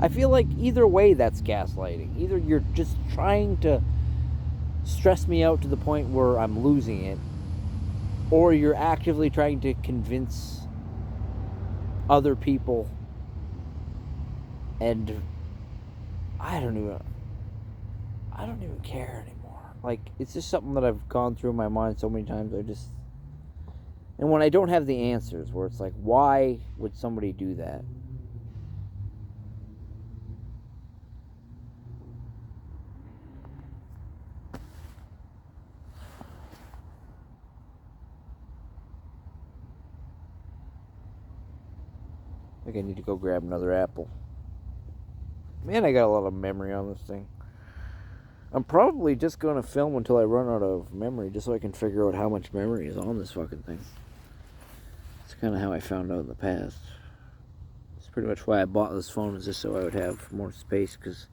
I feel like either way that's gaslighting. Either you're just trying to stress me out to the point where I'm losing it, or you're actively trying to convince other people. And I don't even care anymore. Like, it's just something that I've gone through my mind so many times. And when I don't have the answers, where it's like, why would somebody do that? I think I need to go grab another apple. Man, I got a lot of memory on this thing. I'm probably just going to film until I run out of memory, just so I can figure out how much memory is on this fucking thing. That's kind of how I found out in the past. It's pretty much why I bought this phone, is just so I would have more space, because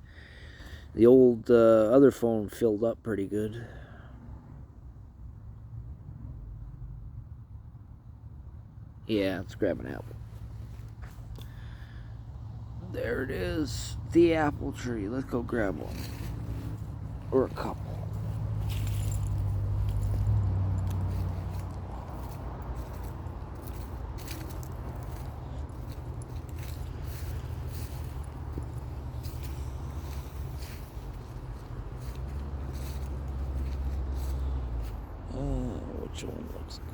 the old other phone filled up pretty good. Yeah, let's grab an apple. There it is, the apple tree. Let's go grab one. Or a couple. Which one looks good?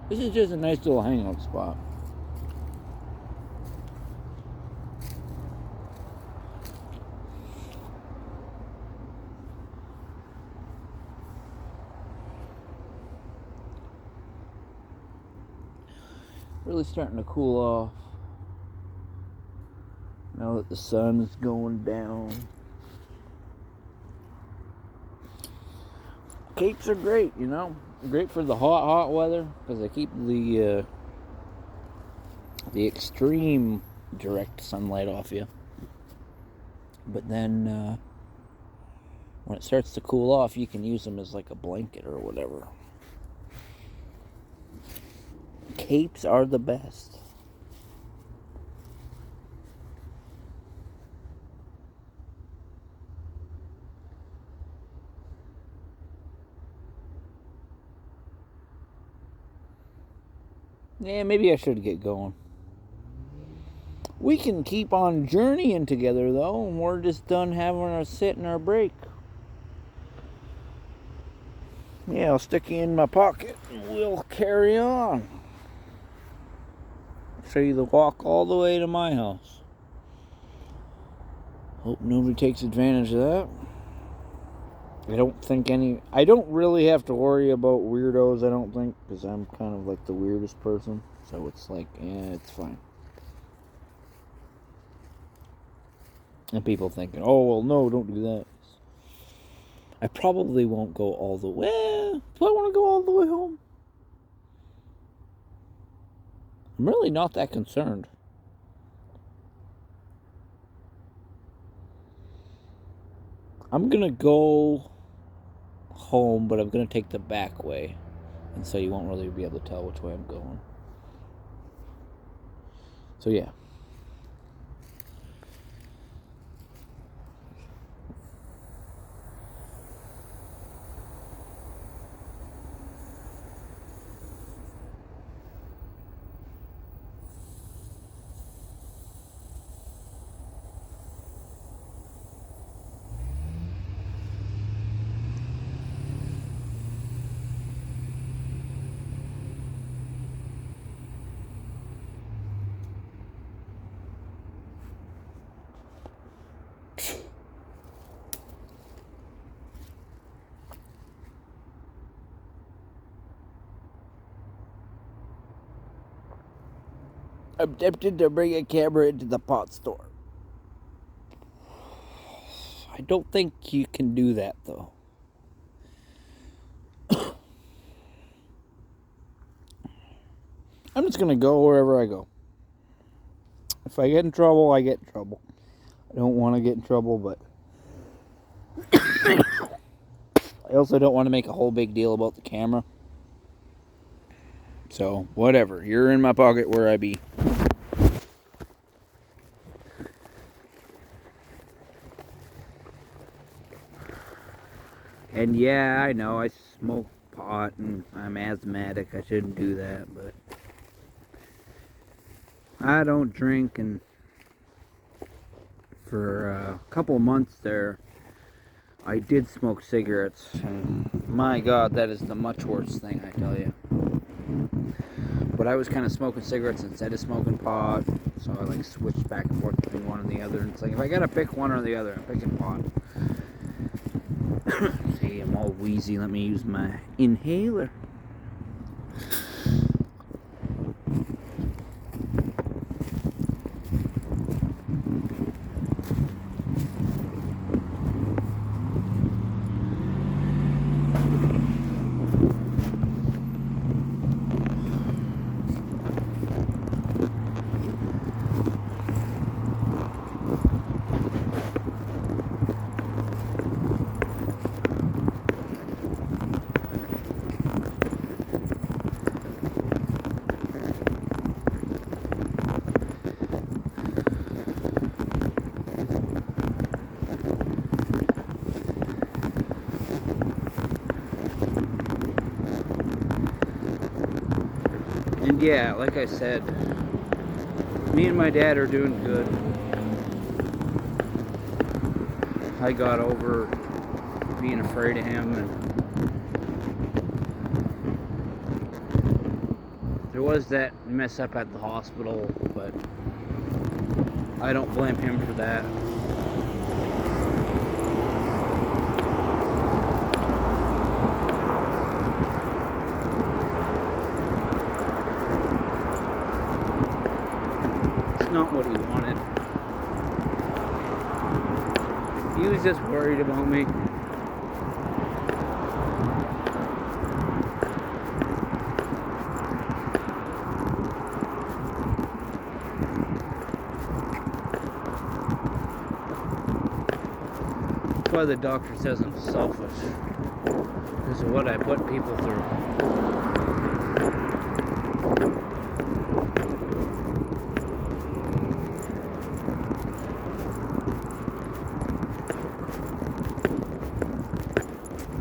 This is just a nice little hangout spot. Really starting to cool off now that the sun is going down. Capes are great, you know. Great for the hot weather because they keep the extreme direct sunlight off you. But then when it starts to cool off, you can use them as like a blanket or whatever. Capes are the best. Yeah, maybe I should get going. We can keep on journeying together, though, and we're just done having our sit and our break. Yeah, I'll stick you in my pocket, and we'll carry on. Show you the walk all the way to my house. Hope nobody takes advantage of that. I don't really have to worry about weirdos, I don't think, because I'm kind of like the weirdest person. So it's like, it's fine. And people thinking, oh, well, no, don't do that. I probably won't go all the way. Do I want to go all the way home? I'm really not that concerned. I'm going to go home, but I'm going to take the back way. And so you won't really be able to tell which way I'm going. So, yeah. I'm tempted to bring a camera into the pot store. I don't think you can do that, though. I'm just going to go wherever I go. If I get in trouble, I get in trouble. I don't want to get in trouble, but I also don't want to make a whole big deal about the camera. So, whatever. You're in my pocket where I be. And yeah, I know I smoke pot and I'm asthmatic. I shouldn't do that, but I don't drink, and for a couple months there I did smoke cigarettes, and my God, that is the much worse thing, I tell you. But I was kind of smoking cigarettes instead of smoking pot, so I like switched back and forth between one and the other. And it's like, if I gotta pick one or the other, I'm picking pot. See, I'm all wheezy. Let me use my inhaler. And yeah, like I said, me and my dad are doing good. I got over being afraid of him, and There was that mess up at the hospital, but I don't blame him for that. It's not what he wanted. He was just worried about me. That's why the doctor says I'm selfish, because of what I put people through.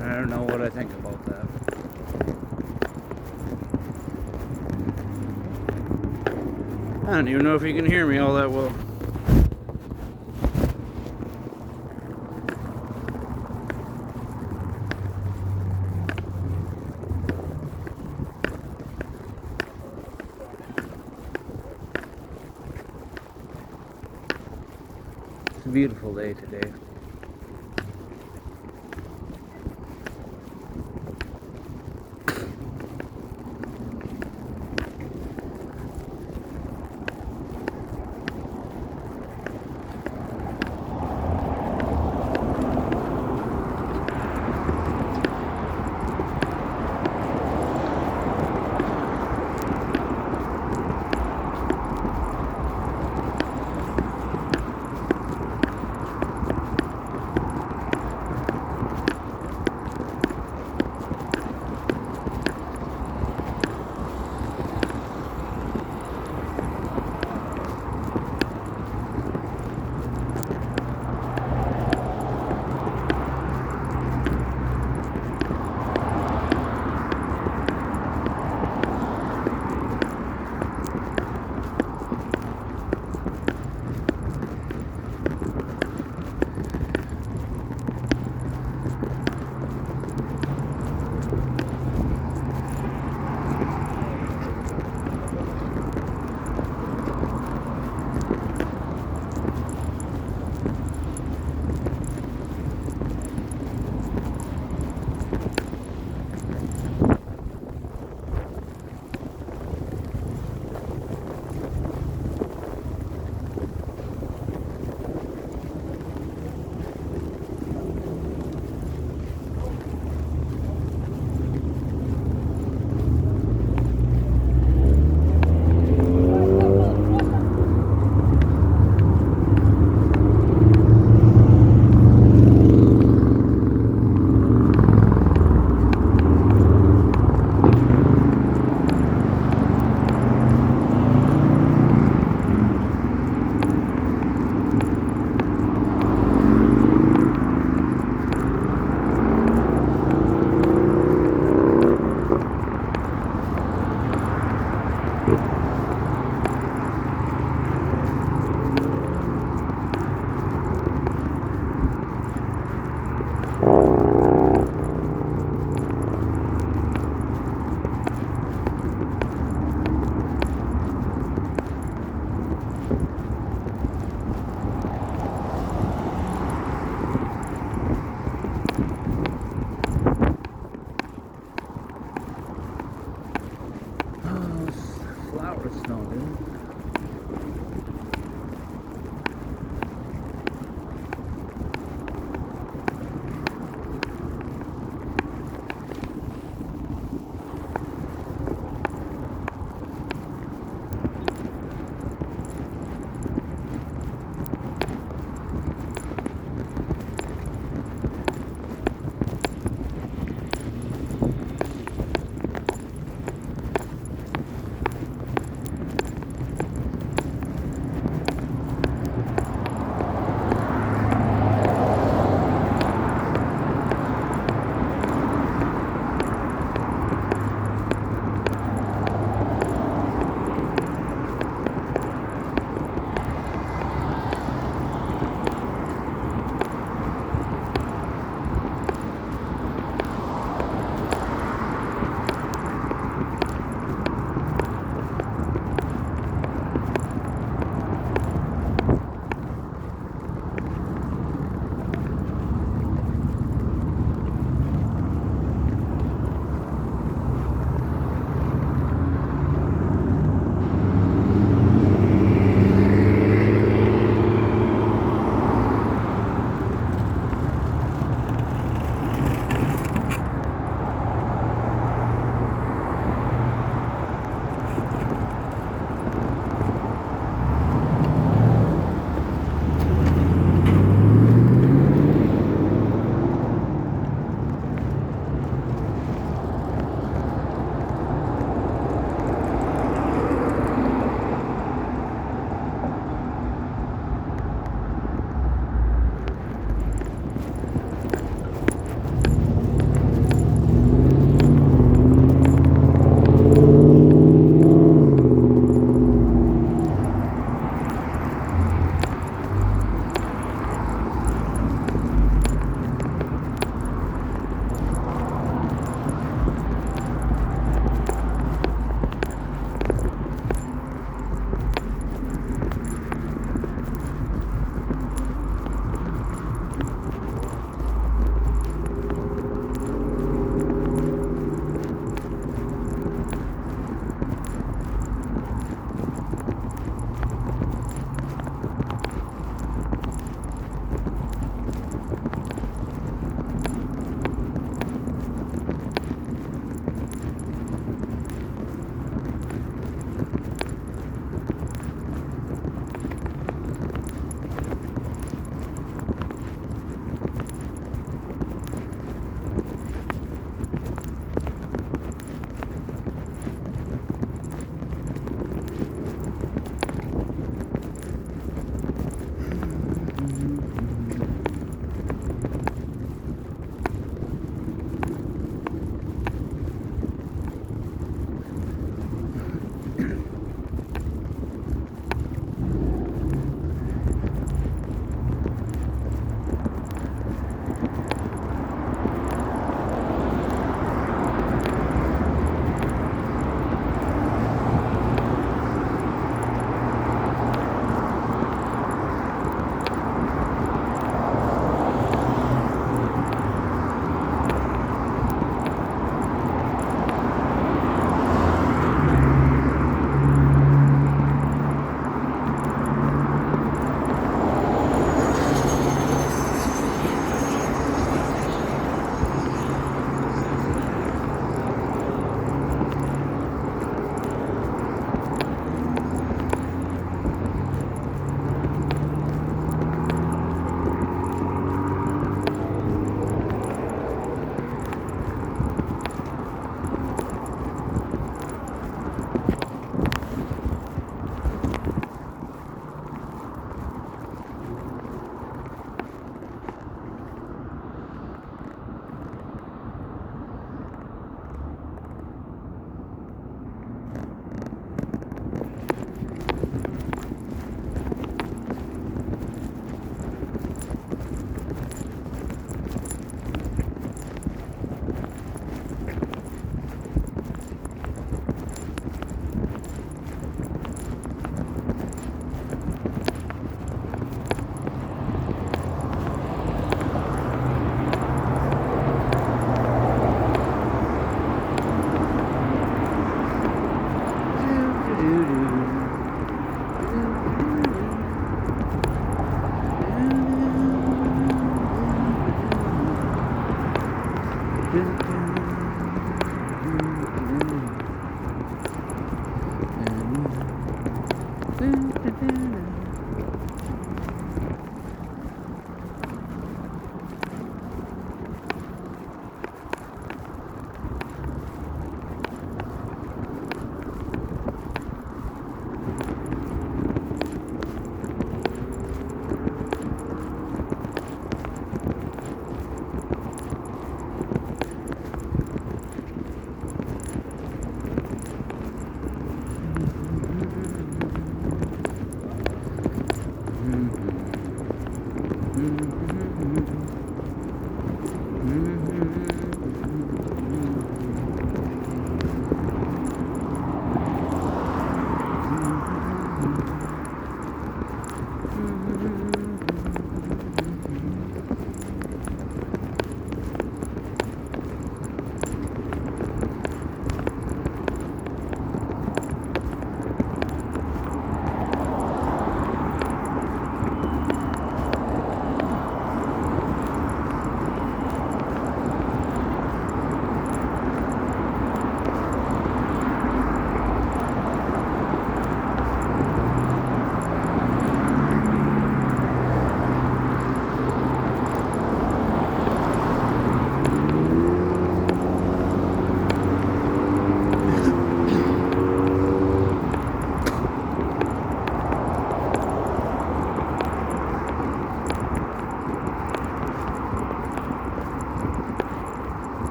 I don't know what I think about that. I don't even know if you can hear me all that well. It's a beautiful day today.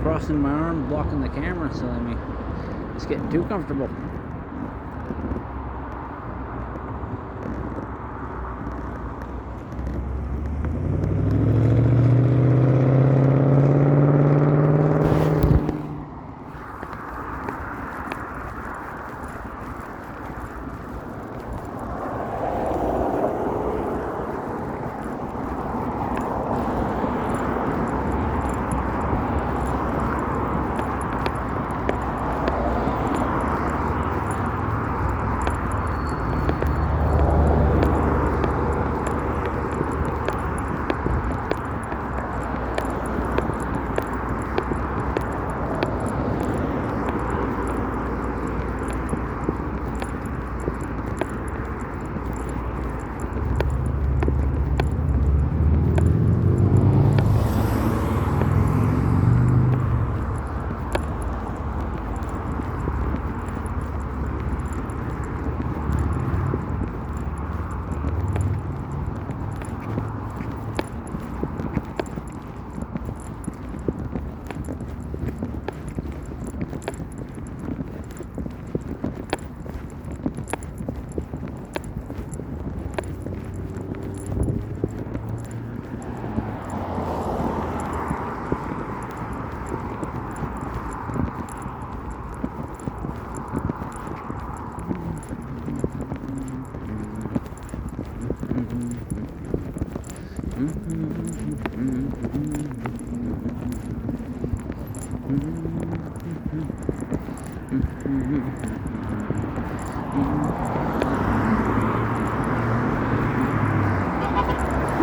Crossing my arm, blocking the camera, so it's getting too comfortable.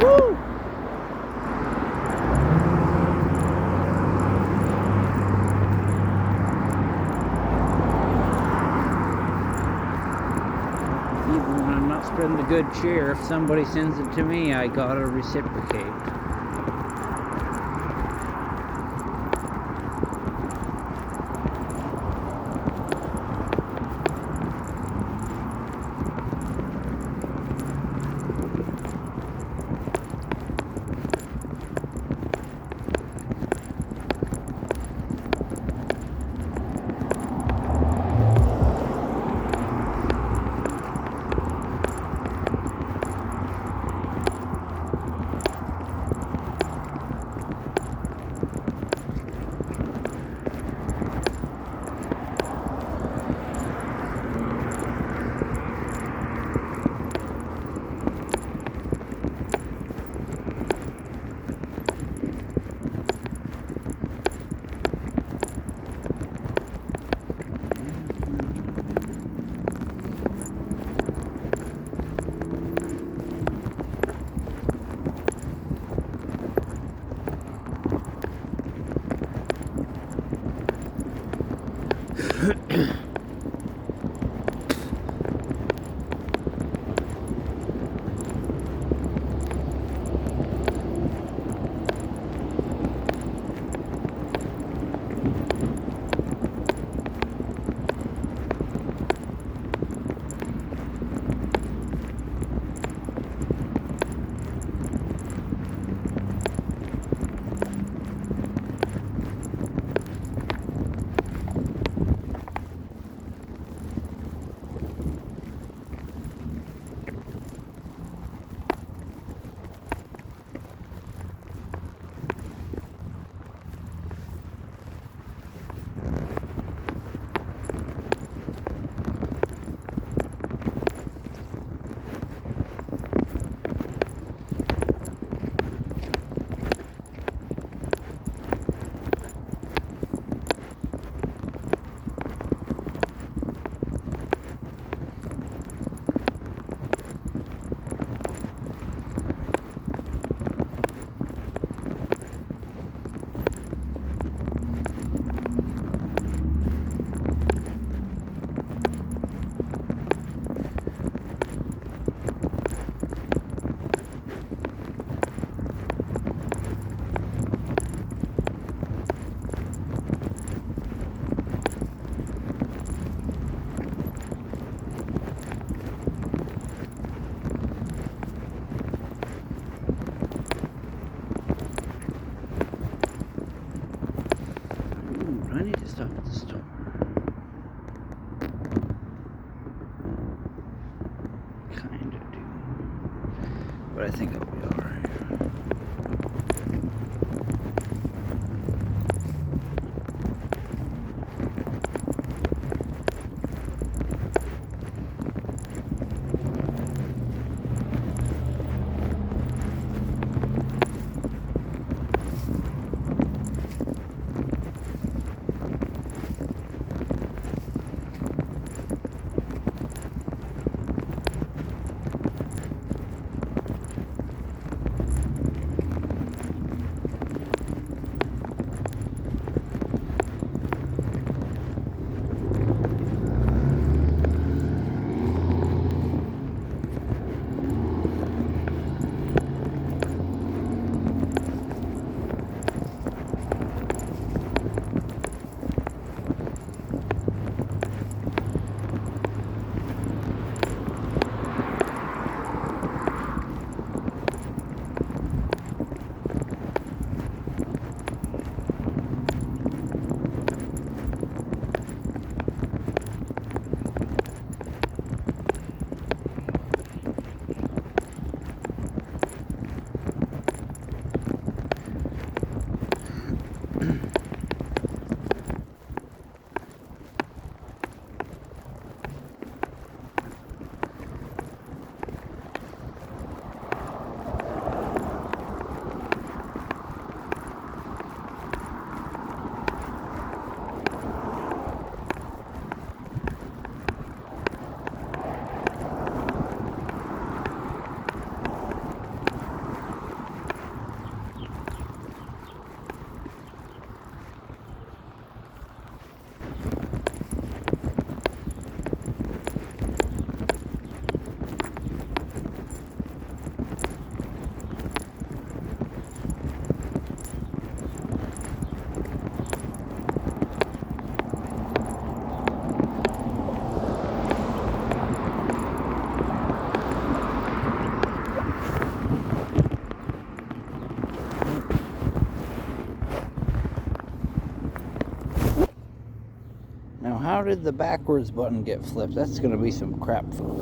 Woo! Even when I'm not spreading the good cheer, if somebody sends it to me, I gotta reciprocate. Ooh, I need to stop at the store. Kinda do. But I think I'll be alright. Now, how did the backwards button get flipped? That's going to be some crap for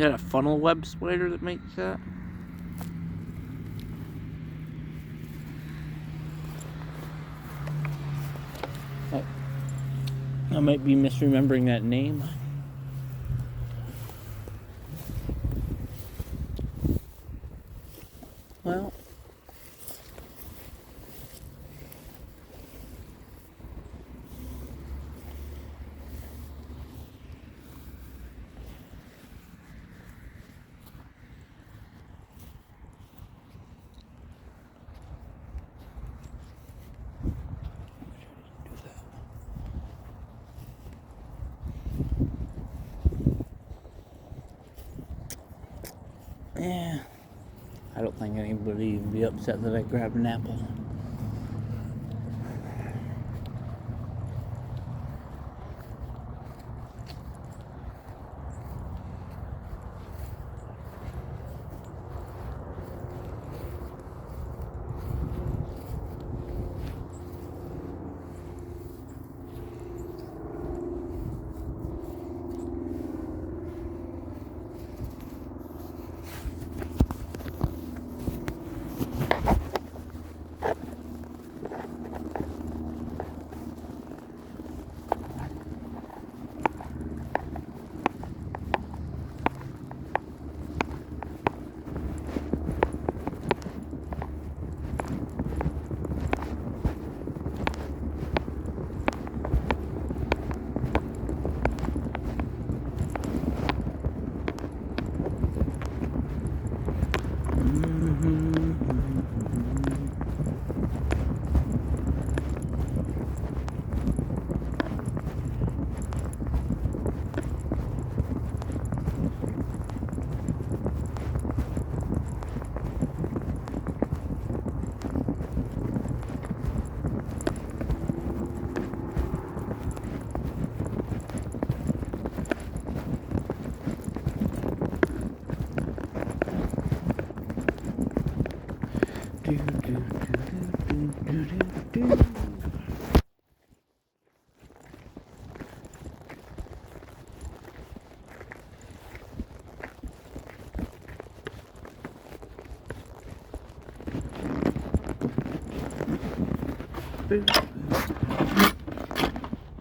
Is that a funnel web spider that makes that? I might be misremembering that name. Well, yeah. I don't think anybody would be upset that I grabbed an apple.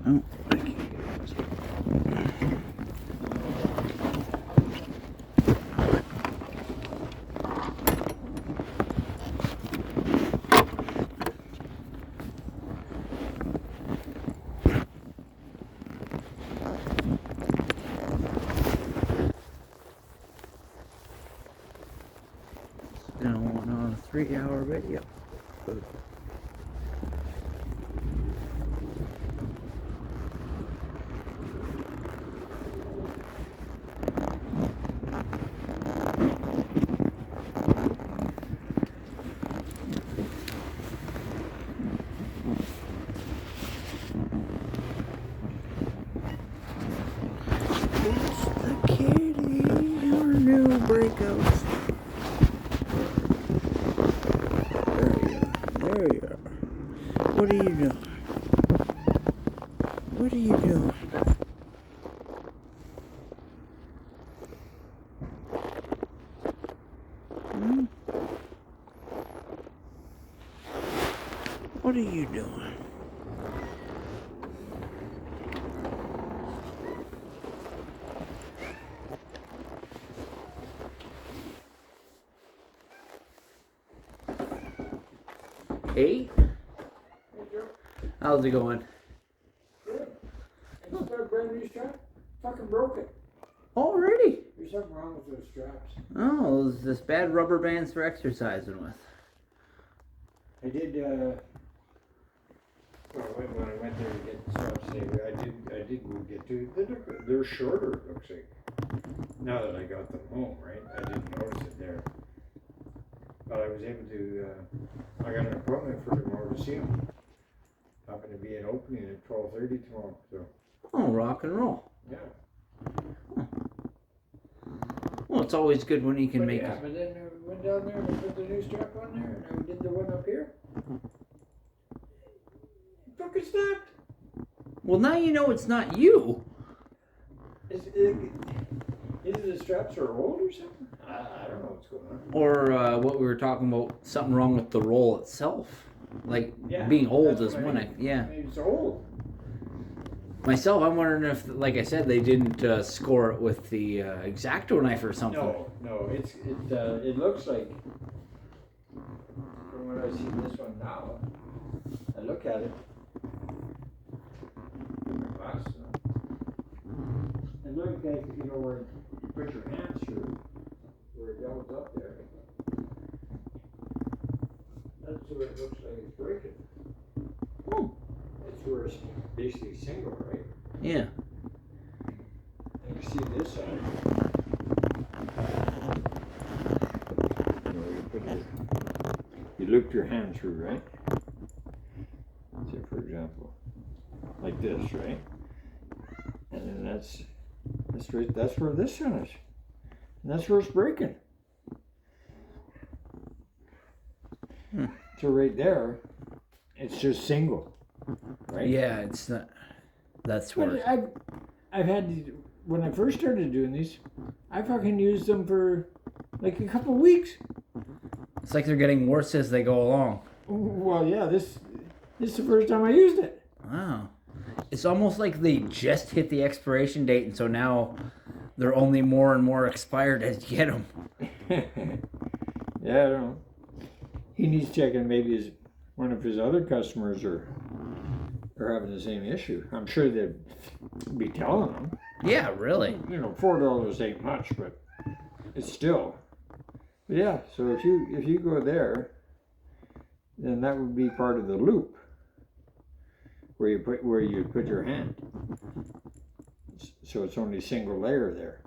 Oh, thank you. Still on a 3-hour video. It's the kitty, our new breakouts. There you are. What are you doing? What are you doing? Hmm? What are you doing? Hey? How's it going? Good. I just got a brand new strap. Fucking broke it. Already? There's something wrong with those straps. Oh, it's this bad rubber bands for exercising with. I did, well, when I went there to get the straps, I did go get two. They're shorter, it looks like. Now that I got them home, right? I didn't notice it there. But I was able to, I got an appointment for tomorrow to see them. Happened to be an opening at 12:30 tomorrow, so. Oh, rock and roll. Yeah. Well, it's always good when you can make yeah, it. but then I went down there and I put the new strap on there and I did the one up here. It fucking snapped. Well, now you know it's not you. Is it a straps are old or something? I don't know what's going on. Or what we were talking about, something wrong with the roll itself. Like Yeah, being old that's is what I one. mean. Yeah. Maybe it's old. Myself, I'm wondering if, like I said, they didn't score it with the X-Acto knife or something. No, it looks like, from what I see this one now, I look at it. Put my glasses on. It looks like, you know, where you put your hands through, where it goes up there. That's where it looks like it's breaking. That's where it's basically single, right? Yeah. And you see this side. You know, you loop your hand through, right? Say, for example, like this, right? And then that's where this one is. And that's where it's breaking. So right there, it's just single, right? Yeah, it's not. That's where. But I've had these, when I first started doing these, I fucking used them for like a couple weeks. It's like they're getting worse as they go along. Well, yeah, this is the first time I used it. Wow. It's almost like they just hit the expiration date, and so now they're only more and more expired as you get them. Yeah, I don't know. He needs checking. Maybe one of his other customers are having the same issue. I'm sure they'd be telling them. Yeah, really. You know, $4 ain't much, but it's still. But yeah, so if you go there, then that would be part of the loop where you put your hand. So it's only single layer there.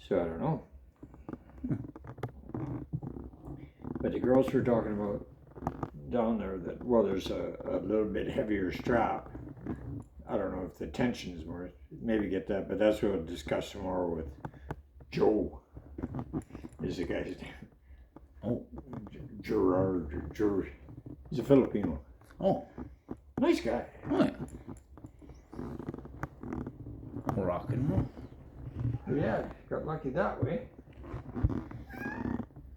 So I don't know. But the girls were talking about down there that, well, there's a little bit heavier strap. I don't know if the tension is more, maybe get that, but that's what we'll discuss tomorrow with Joe, is the guy's name. Oh. Gerard, he's a Filipino. Oh. Nice guy. Oh, yeah. Rock and roll. Yeah, got lucky that way.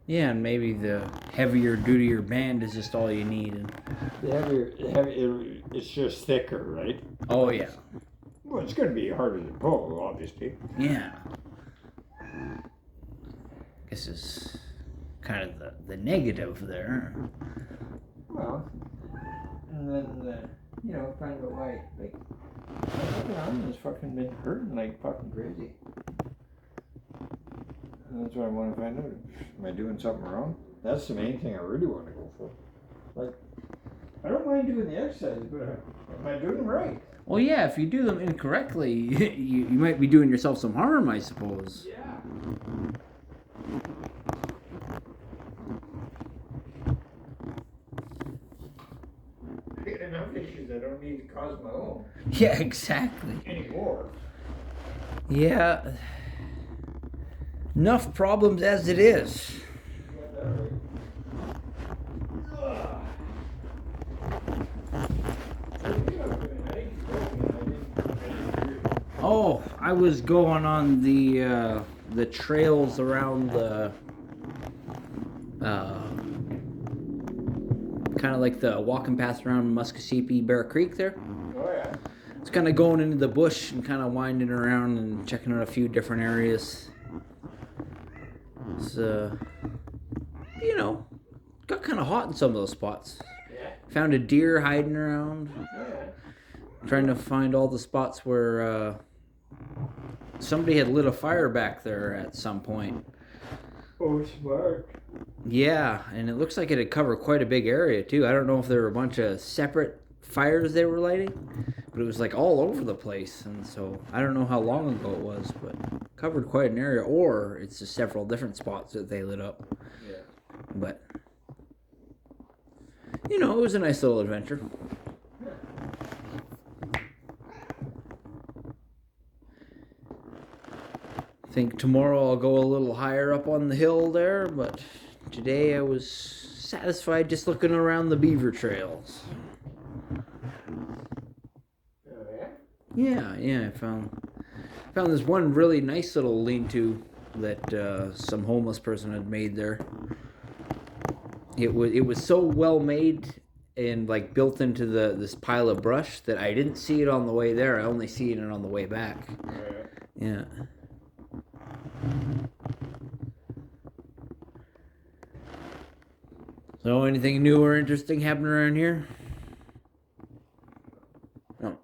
Yeah, and maybe the heavier, dutier band is just all you need. And... it's just thicker, right? Oh, yeah. Well, it's going to be harder to pull, obviously. Yeah. This is kind of the negative there. Well, and then, you know, find out why, like, my fucking arm has fucking been hurting like fucking crazy. And that's what I want to find out. Am I doing something wrong? That's the main thing I really want to go for. Like, I don't mind doing the exercises, but am I doing them right? Well, yeah, if you do them incorrectly, you might be doing yourself some harm, I suppose. Yeah. I got enough issues I don't need to cause my own Yeah, exactly. anymore. Yeah. Enough problems as it is. You got that right. Oh, I was going on the trails around the kind of like the walking path around Muskogee Bear Creek there. Oh yeah. It's kind of going into the bush and kind of winding around and checking out a few different areas. It's you know, got kind of hot in some of those spots. Yeah. Found a deer hiding around. Oh yeah. Trying to find all the spots where somebody had lit a fire back there at some point. Oh, smart. Yeah, and it looks like it had covered quite a big area too. I don't know if there were a bunch of separate fires they were lighting, but it was like all over the place. And so I don't know how long ago it was, but covered quite an area, or it's just several different spots that they lit up. Yeah. But you know, it was a nice little adventure. Think tomorrow I'll go a little higher up on the hill there, but today I was satisfied just looking around the beaver trails. Oh yeah. Yeah, I Found this one really nice little lean-to that some homeless person had made there. It was so well made and like built into this pile of brush that I didn't see it on the way there. I only seen it on the way back. Yeah. So anything new or interesting happening around here? No.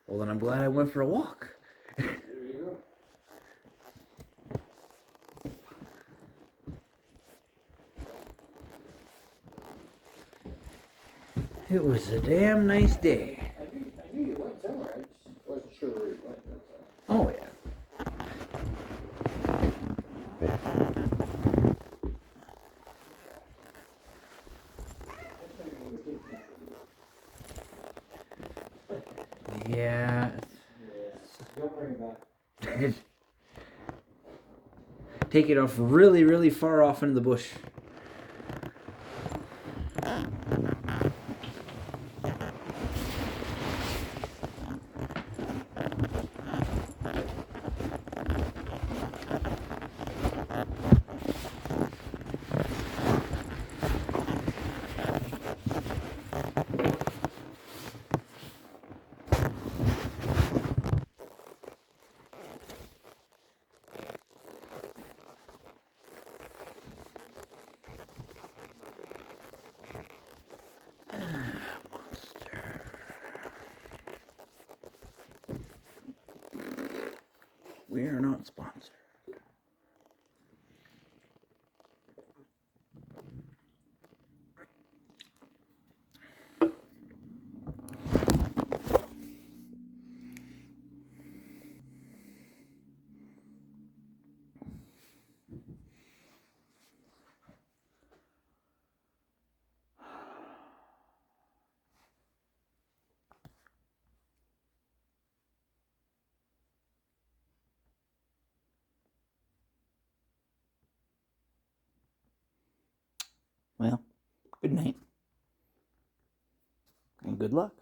Well, then I'm glad I went for a walk. There you go. It was a damn nice day. I knew you went somewhere. I just wasn't sure where you went. That's all. Oh, yeah. Yeah. Don't bring it back. Take it off really, really far off into the bush. We are not sponsored. Well, good night. And good luck.